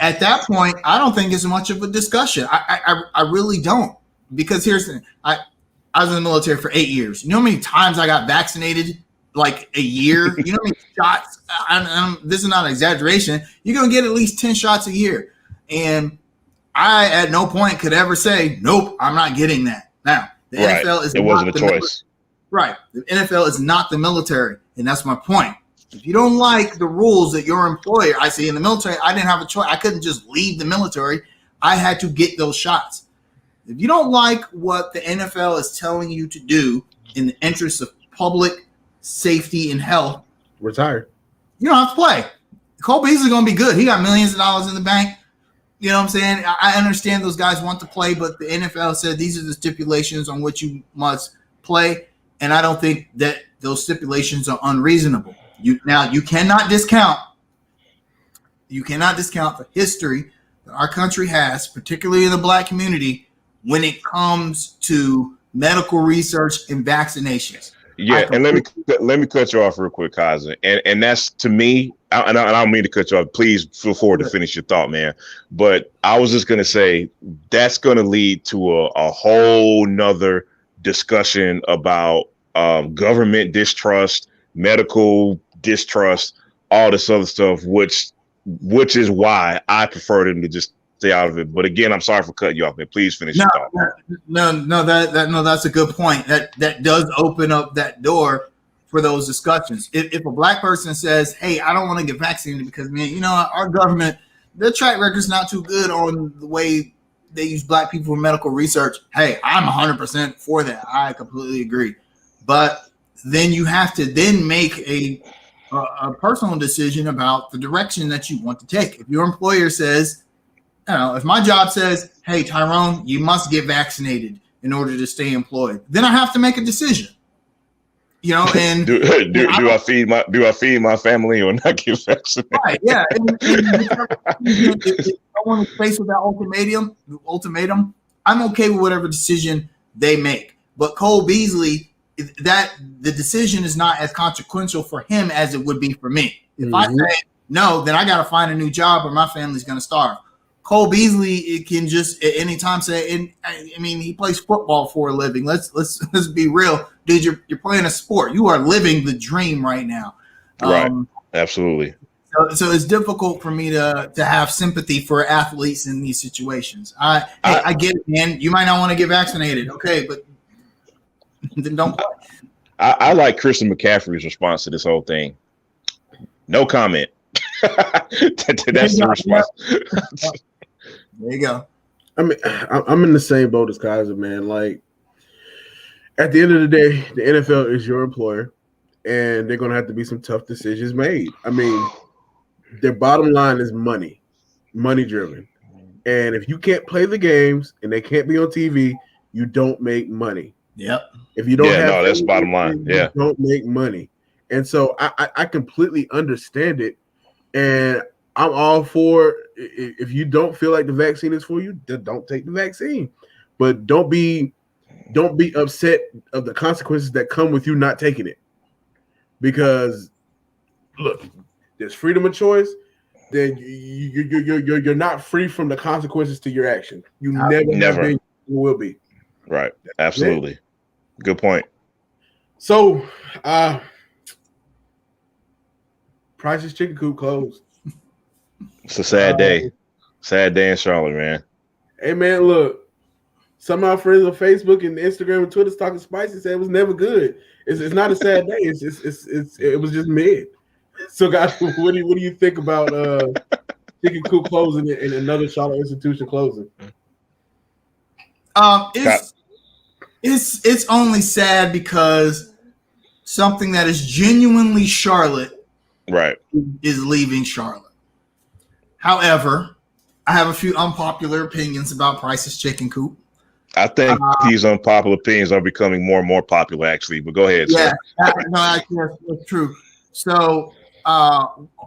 A: At that point, I don't think it's much of a discussion. I really don't. Because here's the thing. I was in the military for 8 years. You know how many times I got vaccinated? Like a year? You know how many shots? This is not an exaggeration. You're going to get at least 10 shots a year. And I at no point could ever say, nope, I'm not getting that. Now, the NFL is not
C: wasn't a choice.
A: Right. The NFL is not the military. And that's my point. If you don't like the rules that your employer, I see in the military, I didn't have a choice. I couldn't just leave the military. I had to get those shots. If you don't like what the NFL is telling you to do in the interest of public safety and health,
B: retire.
A: You don't have to play. Cole Beasley's going to be good. He got millions of dollars in the bank. You know what I'm saying? I understand those guys want to play, but the NFL said these are the stipulations on which you must play, and I don't think that those stipulations are unreasonable. You cannot discount the history that our country has, particularly in the Black community, when it comes to medical research and vaccinations.
C: Yeah, and let me cut you off real quick, Kaiser. And that's, to me, and I don't mean to cut you off. Please feel forward to finish your thought, man. But I was just going to say that's going to lead to a whole nother discussion about government distrust, medical distrust, all this other stuff, which is why I prefer them to just stay out of it. But again, I'm sorry for cutting you off, man. Please finish your thought.
A: No, that's a good point. That does open up that door for those discussions. If a Black person says, hey, I don't want to get vaccinated because, man, our government, their track record's not too good on the way they use Black people for medical research. Hey, I'm 100% for that. I completely agree. But then you have to then make a personal decision about the direction that you want to take. If your employer says, if my job says, hey, Tyrone, you must get vaccinated in order to stay employed, then I have to make a decision. And
C: do I feed my family or not get vaccinated?
A: Right, yeah. And if I want to face with that ultimatum, I'm okay with whatever decision they make. But Cole Beasley, that the decision is not as consequential for him as it would be for me. If I say no, then I got to find a new job or my family's going to starve. Cole Beasley, it can just at any time say, and I mean, he plays football for a living. Let's be real, dude. You're playing a sport. You are living the dream right now.
C: Right. Absolutely.
A: So it's difficult for me to have sympathy for athletes in these situations. I get it, man. You might not want to get vaccinated, okay, but then don't play.
C: I like Christian McCaffrey's response to this whole thing. No comment. That's the response.
A: There you go.
B: I mean, I'm in the same boat as Kaiser, man. Like, at the end of the day, the NFL is your employer, and they're going to have to be some tough decisions made. I mean, their bottom line is money driven. And if you can't play the games and they can't be on TV, you don't make money.
A: Yep.
B: If you don't
C: that's bottom line.
B: You don't make money. And so I completely understand it. And I'm all for, if you don't feel like the vaccine is for you, then don't take the vaccine. But don't be upset of the consequences that come with you not taking it. Because look, there's freedom of choice, then you're not free from the consequences to your action. You never been, you will be.
C: Right. Absolutely. Good point.
B: So, Price's Chicken Coop closed.
C: It's a sad day. Sad day in Charlotte, man.
B: Hey, man, look. Some of our friends on Facebook and Instagram and Twitter talking spicy said it was never good. It's not a sad day. It was just mid. So, guys, what do you think about Chicken Coop closing and another Charlotte institution closing?
A: It's only sad because something that is genuinely Charlotte,
C: right,
A: is leaving Charlotte. However, I have a few unpopular opinions about Price's Chicken Coop.
C: I think these unpopular opinions are becoming more and more popular, actually. But go ahead.
A: Yeah, that's true. So,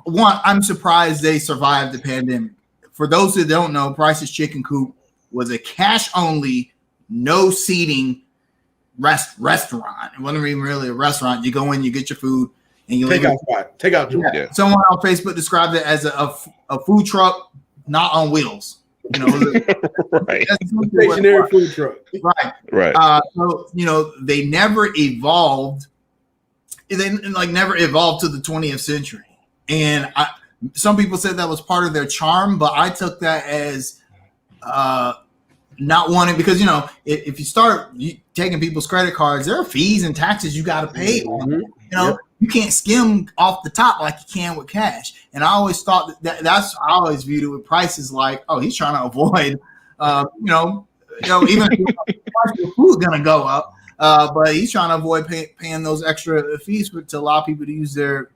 A: one, I'm surprised they survived the pandemic. For those that don't know, Price's Chicken Coop was a cash-only, no-seating restaurant. It wasn't even really a restaurant. You go in, you get your food, and you
B: take out.
A: Yeah. Someone on Facebook described it as a food truck not on wheels. You know,
C: right?
B: Stationary food truck.
C: Right.
A: So they never evolved. They never evolved to the 20th century. And some people said that was part of their charm, but I took that as not wanting, because if you start taking people's credit cards, there are fees and taxes you got to pay.
B: Mm-hmm.
A: You can't skim off the top like you can with cash. And I always thought that's I always viewed it with prices like, oh, he's trying to avoid, even if your food's gonna go up, but he's trying to avoid paying those extra fees to allow people to use their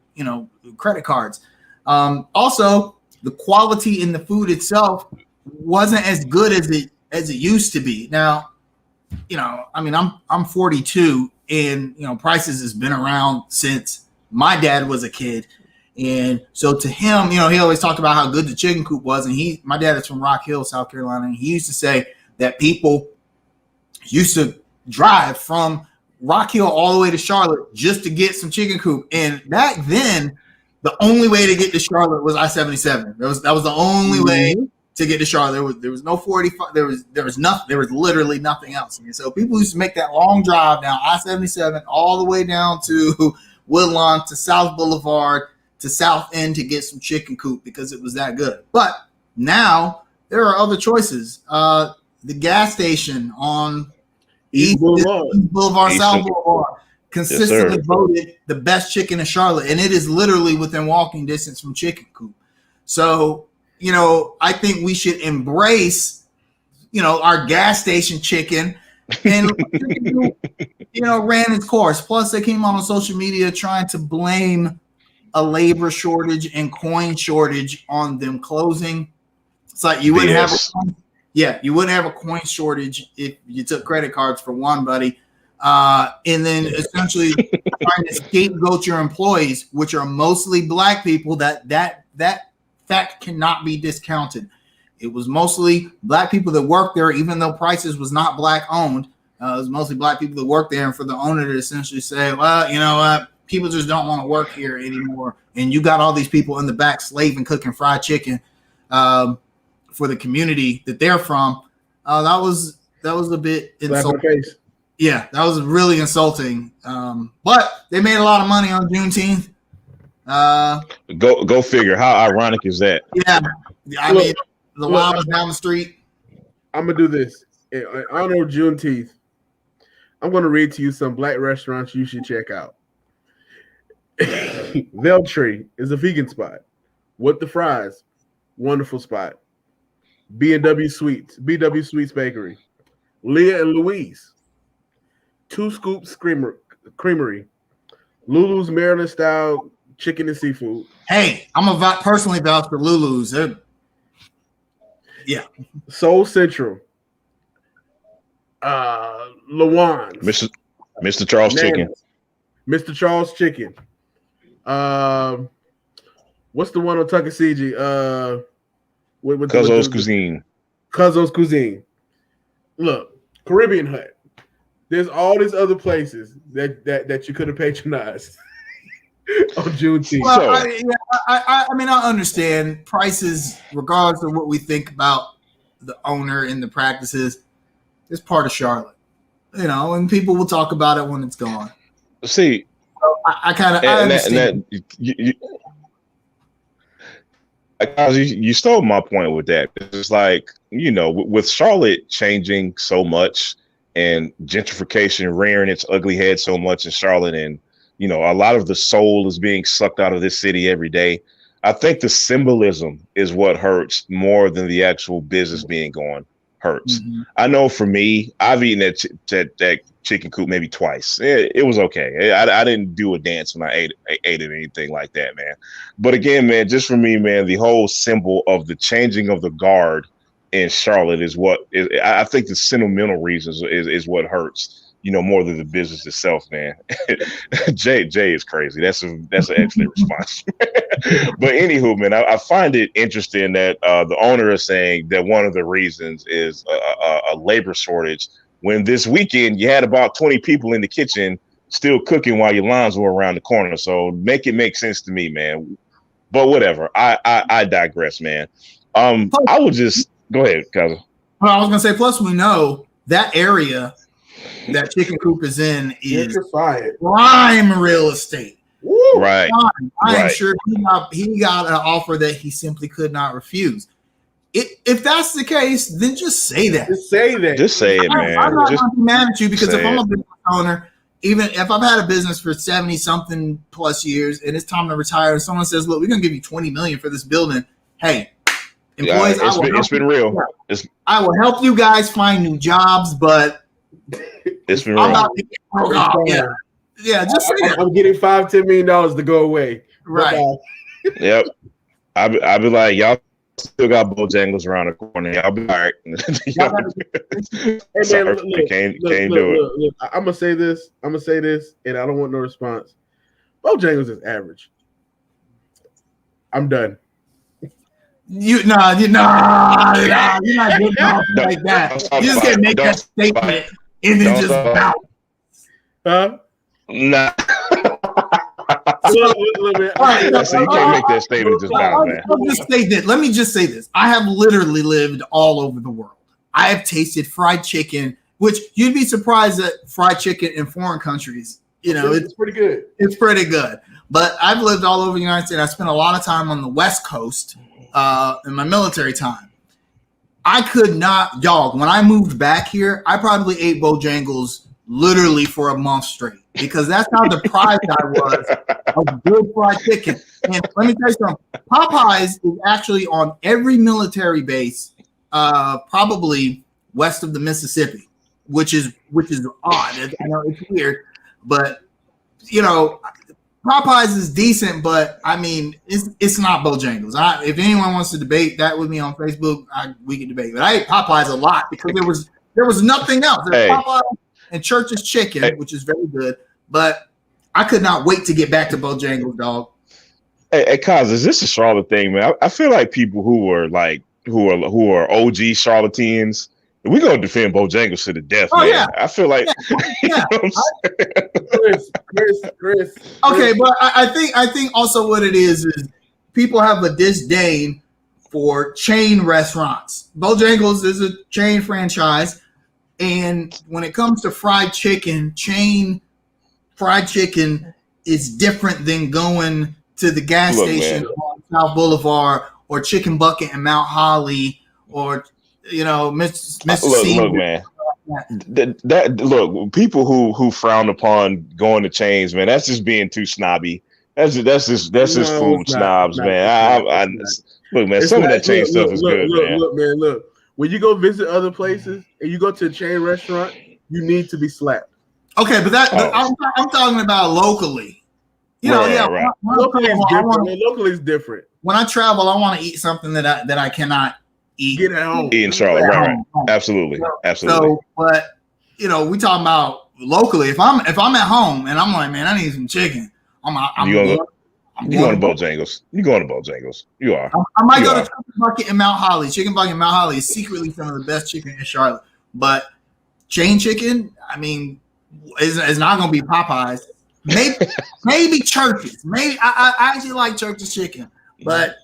A: credit cards. Also, the quality in the food itself wasn't as good as it used to be. Now, I'm 42, and Price's has been around since my dad was a kid, and so to him, he always talked about how good the Chicken Coop was. And my dad is from Rock Hill, South Carolina, and he used to say that people used to drive from Rock Hill all the way to Charlotte just to get some Chicken Coop. And back then, the only way to get to Charlotte was I-77. That was the only way to get to Charlotte. There was no 45. There was nothing. There was literally nothing else. And so people used to make that long drive down I-77 all the way down to Woodlawn, to South Boulevard, to South End to get some Chicken Coop because it was that good. But now there are other choices. The gas station on East Boulevard, South Boulevard, consistently voted the best chicken in Charlotte, and it is literally within walking distance from Chicken Coop. So, I think we should embrace, our gas station chicken, and ran its course. Plus, they came on social media trying to blame a labor shortage and coin shortage on them closing. It's like you wouldn't have a coin shortage if you took credit cards for one, buddy. And then essentially trying to scapegoat your employees, which are mostly black people. That fact cannot be discounted. It was mostly black people that worked there, even though Price's was not black owned. It was mostly black people that worked there, and for the owner to essentially say, well, you know what, people just don't want to work here anymore, and you got all these people in the back slaving, cooking fried chicken for the community that they're from. That was a bit insulting. Yeah, that was really insulting. But they made a lot of money on Juneteenth.
C: Go figure. How ironic is that?
A: Yeah, I mean, the line was down the street. I'm
B: gonna do this in honor of Juneteenth. I'm gonna read to you some black restaurants you should check out. Veltree is a vegan spot. What the Fries, wonderful spot. B&W Sweets Bakery. Leah and Louise. Two Scoops Creamery. Lulu's Maryland style chicken and seafood.
A: Hey, I'm a personally vouch for Lulu's. Yeah.
B: Soul Central. Lawan's.
C: Mr. Charles Chicken.
B: Mr. Charles Chicken. What's the one on Tuckasegee?
C: Cuzzo's Cuisine.
B: Cuzzo's Cuisine. Look, Caribbean Hut. There's all these other places that you could have patronized on Juneteenth.
A: Well, I mean, I understand prices, regardless of what we think about the owner and the practices. It's part of Charlotte, and people will talk about it when it's gone.
C: See,
A: so I understand.
C: You stole my point with that. It's like, with Charlotte changing so much and gentrification rearing its ugly head so much in Charlotte, and a lot of the soul is being sucked out of this city every day. I think the symbolism is what hurts more than the actual business being gone hurts. Mm-hmm. I know for me, I've eaten that chicken coop maybe twice. It was okay. I didn't do a dance when I ate it or anything like that, man. But again, man, just for me, man, the whole symbol of the changing of the guard in Charlotte is what is. I think the sentimental reasons is what hurts. More than the business itself, man. Jay is crazy. That's an excellent response. But anywho, man, I find it interesting that the owner is saying that one of the reasons is a labor shortage. When this weekend you had about 20 people in the kitchen still cooking while your lines were around the corner. So make it make sense to me, man. But whatever. I digress, man. I would just go ahead, cousin.
A: Well, I was gonna say, plus we know that area that chicken coop is in is prime real estate.
C: Woo, right.
A: I am sure he got an offer that he simply could not refuse. If that's the case, then just say that.
B: Just say that.
C: Just say it, man.
A: I'm not going to be mad at you, because if I'm a business owner, even if I've had a business for 70-something plus years and it's time to retire, and someone says, "Look, we're going to give you $20 million for this building," hey, employees,
C: it's been real.
A: I will help you guys find new jobs, but
C: it's been real.
A: Yeah, just say it.
B: I'm getting $5-10 million to go away.
A: Right.
C: Yep. I'll be like, y'all still got Bojangles around the corner. Y'all be all right. Can't do it.
B: I'm gonna say this, and I don't want no response. Bojangles is average. I'm done.
A: You're not doing nothing like that. You just can't make that statement and then just bounce.
B: Huh?
C: Nah.
A: So
C: you can't make that statement and just bounce, man.
A: Let me just say this. I have literally lived all over the world. I have tasted fried chicken, which you'd be surprised that fried chicken in foreign countries,
B: it's pretty good.
A: It's pretty good. But I've lived all over the United States. I spent a lot of time on the West Coast in my military time. I could not, when I moved back here, I probably ate Bojangles literally for a month straight, because that's how deprived I was of good fried chicken. And let me tell you something. Popeyes is actually on every military base, probably west of the Mississippi, which is odd. I know it's weird, but Popeyes is decent, but I mean, it's not Bojangles. If anyone wants to debate that with me on Facebook, we can debate. But I ate Popeyes a lot because there was nothing else. There's Popeyes and Church's Chicken, which is very good, but I could not wait to get back to Bojangles, dog.
C: Hey, Kaz, is this a Charlotte thing, man? I feel like people who are OG Charlotteans, we're gonna defend Bojangles to the death, man.
A: Yeah.
C: I feel like
B: Chris.
A: Okay, but I think also what it is people have a disdain for chain restaurants. Bojangles is a chain franchise, and when it comes to fried chicken, chain fried chicken is different than going to the gas station on South Boulevard or Chicken Bucket in Mount Holly or Mr.
C: Look, man. Look, people who frown upon going to chains, man, that's just being too snobby. That's just food snobs, man. Look, man, some of that chain stuff is good, man.
B: Look. When you go visit other places and you go to a chain restaurant, you need to be slapped.
A: Okay, but I'm talking about locally.
B: Right. Locally is different.
A: When I travel, I want to eat something that I cannot eat.
B: Get at home.
C: Eat in Charlotte, right. Absolutely.
A: So, but we talking about locally. If I'm at home and I'm like, man, I need some chicken. I'm going
C: to Bojangles. You going to Bojangles? You are.
A: I might go to Chicken Bucket in Mount Holly. Chicken Bucket in Mount Holly is secretly some of the best chicken in Charlotte. But chain chicken, I mean, is not going to be Popeyes. Maybe Church's. Maybe I actually like Church's chicken, but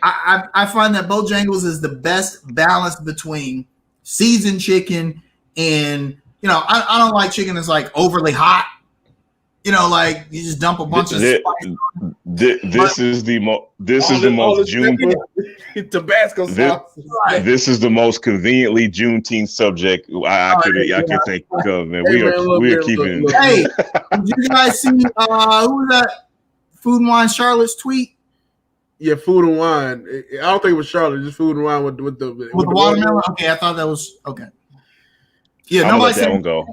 A: I find that Bojangles is the best balance between seasoned chicken and I don't like chicken that's like overly hot. Like you just dump a bunch of spice.
C: This is the most June
B: Tabasco sauce.
C: This is the most conveniently Juneteenth subject I can think of, man. We are keeping.
A: Hey, did you guys see who was that? Food and Wine Charlotte's tweet?
B: Yeah, Food and Wine. I don't think it was Charlotte. Just Food and Wine with the
A: watermelon. Okay, I thought that was okay. Yeah,
C: nobody said that one go.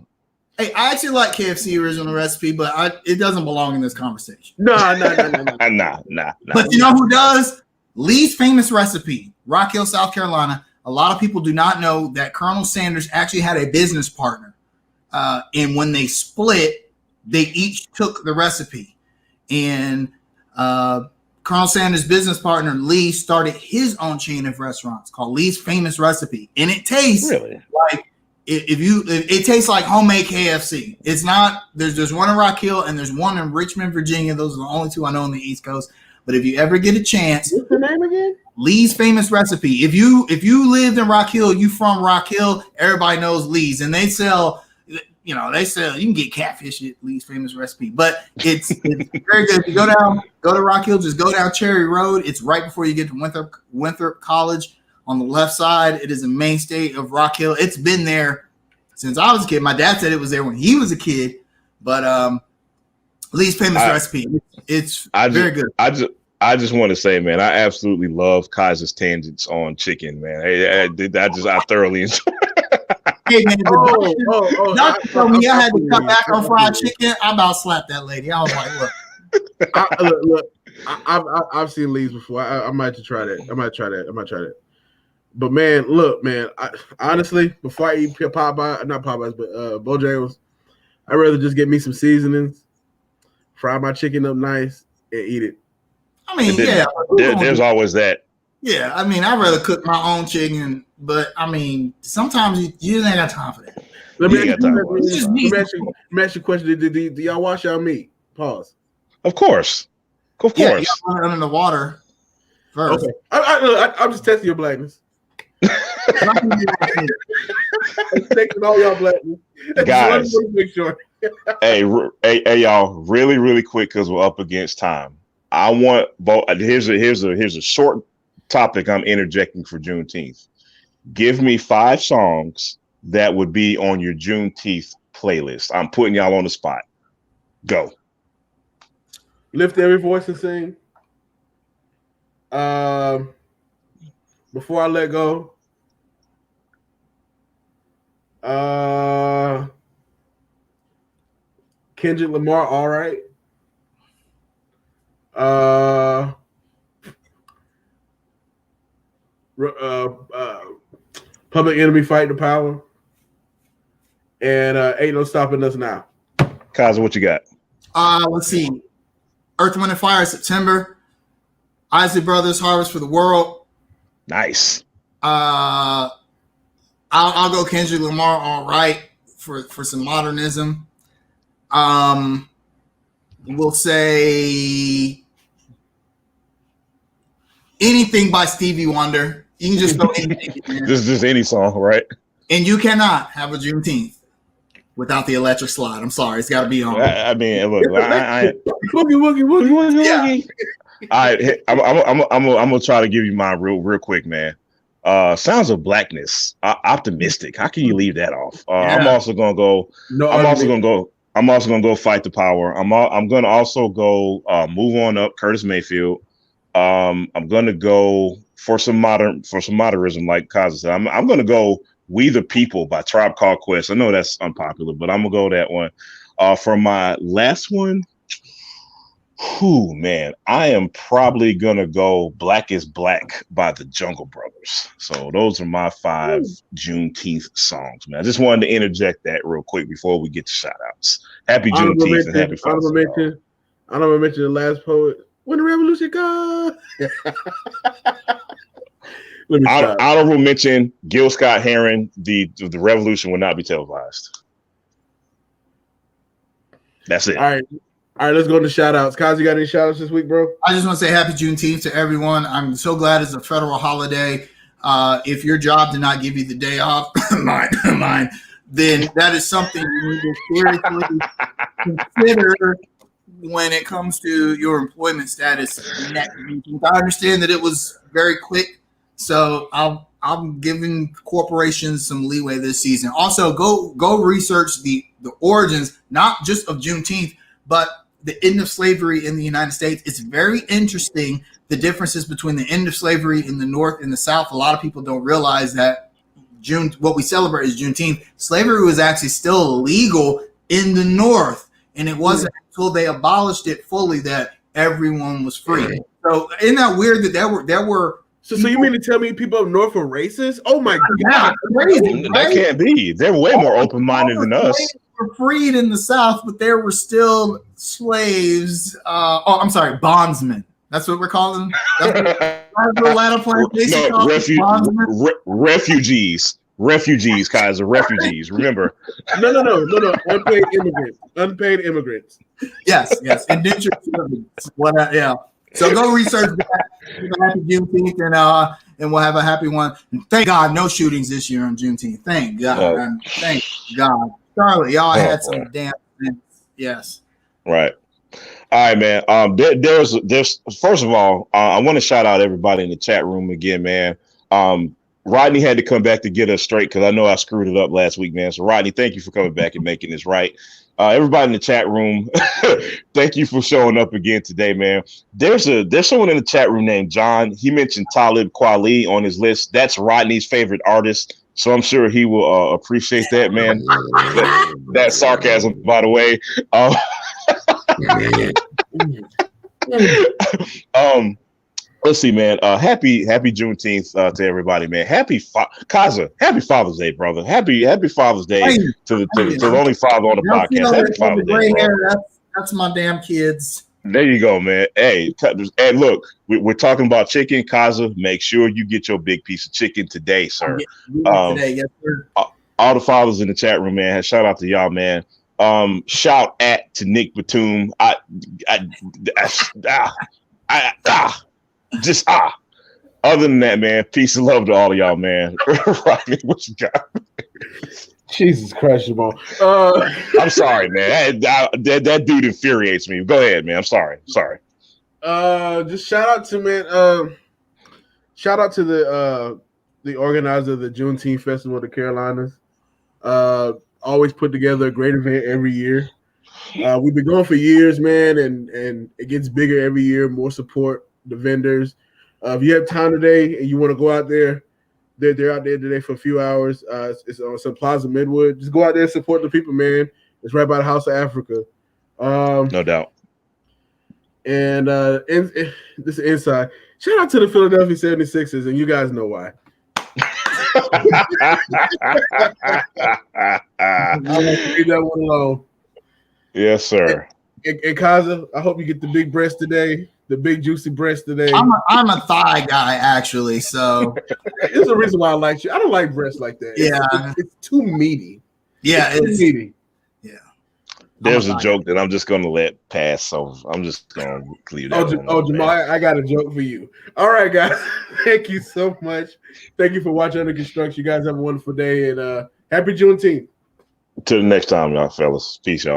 A: Hey, I actually like KFC original recipe, but it doesn't belong in this conversation.
B: No.
A: But you know who does? Lee's famous recipe, Rock Hill, South Carolina. A lot of people do not know that Colonel Sanders actually had a business partner. And when they split, they each took the recipe. And Colonel Sanders' business partner, Lee, started his own chain of restaurants called Lee's Famous Recipe. And it tastes like it tastes like homemade KFC. It's not. There's one in Rock Hill and there's one in Richmond, Virginia. Those are the only two I know on the East Coast. But if you ever get a chance,
B: what's the name again?
A: Lee's Famous Recipe. If you lived in Rock Hill, you from Rock Hill, everybody knows Lee's, and they sell. You can get catfish at Lee's Famous Recipe, but it's very good. If you go to Rock Hill, just go down Cherry Road. It's right before you get to Winthrop College. On the left side, it is a mainstay of Rock Hill. It's been there since I was a kid. My dad said it was there when he was a kid, but Lee's Famous Recipe, it's very good.
C: I just want to say, man, I absolutely love Kaiser's tangents on chicken, man. I thoroughly enjoy.
A: Hey man, Doctor told me I had to cut back on fried chicken. I about slapped that lady. I was like,
B: look. I've seen Lee's before. I might have to try that. I might try that. But man, look, man. Honestly, before I eat not Popeyes, but Bojangles, I'd rather just get me some seasonings, fry my chicken up nice, and eat it.
A: I mean,
C: there's always that.
A: Yeah, I mean, I'd rather cook my own chicken, but I mean, sometimes you just ain't got time for that.
B: Let me ask you a question. Do y'all wash y'all meat? Pause.
C: Of course.
A: Yeah, you put it under the water first.
B: Okay. I'm just testing your blackness. Taking all y'all blackness.
C: Guys,
B: make sure.
C: hey, y'all, really, really quick because we're up against time. I want both. Here's a short topic I'm interjecting for Juneteenth. Give me 5 songs that would be on your Juneteenth playlist. I'm putting y'all on the spot. Go.
B: Lift every voice and sing. Before I let go. Kendrick Lamar, all right. Public Enemy, Fight the Power, and Ain't No Stopping Us Now.
C: Kaiser, what you got?
A: Let's see. Earth, Wind, and Fire, September. Isley Brothers, Harvest for the World.
C: Nice.
A: I'll go Kendrick Lamar, all right, for some modernism. We'll say anything by Stevie Wonder. You can just throw anything in there.
C: Just any song, right?
A: And you cannot have a Juneteenth without the electric slide. I'm sorry, it's got to be on.
C: I mean, look,
B: Woogie, woogie, woogie.
A: Yeah.
C: All right, I'm gonna try to give you mine real quick, man. Sounds of Blackness, Optimistic. How can you leave that off? I'm also gonna go. I'm also gonna go Fight the Power. I'm gonna also go Move On Up, Curtis Mayfield. I'm gonna go for some modernism, like Kaza said. I'm gonna go We the People by Tribe Called Quest. I know that's unpopular, but I'm gonna go that one. For my last one, man, I am probably gonna go Black is Black by the Jungle Brothers. So those are my 5 Juneteenth songs, man. I just wanted to interject that real quick before we get to shout outs. Happy Juneteenth and happy Father's Day.
B: I don't mention the last poet. When the revolution comes.
C: Honorable mention, Gil Scott Heron, the revolution will not be televised. That's it.
B: All right, let's go into shout outs. Kaz, you got any shout outs this week, bro?
A: I just want to say happy Juneteenth to everyone. I'm so glad it's a federal holiday. If your job did not give you the day off, mine, then that is something you need to seriously consider when it comes to your employment status. I understand that it was very quick, so I'm giving corporations some leeway this season. Also, go research the origins, not just of Juneteenth, but the end of slavery in the United States. It's very interesting, the differences between the end of slavery in the North and the South. A lot of people don't realize that what we celebrate is Juneteenth. Slavery was actually still illegal in the North, and it wasn't until they abolished it fully that everyone was free. So isn't that weird that there were
B: So you mean to tell me people up north are racist? Oh my God.
A: Crazy,
C: That can't be. They're way more open-minded than us.
A: Were freed in the South, but there were still slaves. I'm sorry, bondsmen. That's what we're calling them. Refugees, Kaiser, refugees. Remember?
B: No. Unpaid immigrants.
A: Yes. Indentured servants. Yeah. So go research that. Happy Juneteenth, and we'll have a happy one. Thank God, no shootings this year on Juneteenth. Thank God. Thank God. Charlotte, y'all had some damn things. Yes.
C: Right. All right, man. There's first of all, I want to shout out everybody in the chat room again, man. Rodney had to come back to get us straight because I know I screwed it up last week, man. So Rodney, thank you for coming back and making this right. Everybody in the chat room, thank you for showing up again today, man. There's someone in the chat room named John. He mentioned Talib Kweli on his list. That's Rodney's favorite artist. So I'm sure he will appreciate that, man. That's sarcasm, by the way. Let's see, man. Happy Juneteenth to everybody, man. Happy Father's Day, brother. Happy Father's Day to the only father on the podcast. Happy Father's Day, bro.
A: That's my damn kids.
C: There you go, man. Hey, and look, we're talking about chicken. Kaza, make sure you get your big piece of chicken today, sir.
A: Today, yes, sir.
C: All the fathers in the chat room, man. Shout out to y'all, man. Shout at to Nick Batum. Other than that, man, peace and love to all of y'all, man. Rodney, what you got?
B: Jesus Christ, Jamal.
C: I'm sorry, man. That dude infuriates me. Go ahead, man. I'm sorry.
B: Just shout out to the organizer of the Juneteenth Festival of the Carolinas. Always put together a great event every year. We've been going for years, man, and it gets bigger every year. More support, the vendors. If you have time today and you want to go out there, they're out there today for a few hours. It's on some Plaza Midwood. Just go out there and support the people, man. It's right by the House of Africa.
C: No doubt.
B: And this is inside. Shout out to the Philadelphia 76ers, and you guys know why. I'm going to leave that one alone.
C: Yes, sir.
B: And Kaza, I hope you get the big breast today. The big juicy breast today.
A: I'm a thigh guy, actually. So
B: there's a reason why I like you. I don't like breasts like that.
A: Yeah,
B: it's too meaty.
A: Yeah,
B: it's too meaty.
A: Yeah.
C: there's a joke that I'm just going to let pass, so I'm just going to leave that.
B: Jamal, I got a joke for you. All right, guys, thank you so much. Thank you for watching Under Construction. You guys have a wonderful day, and happy Juneteenth.
C: Till the next time, y'all fellas. Peace, y'all.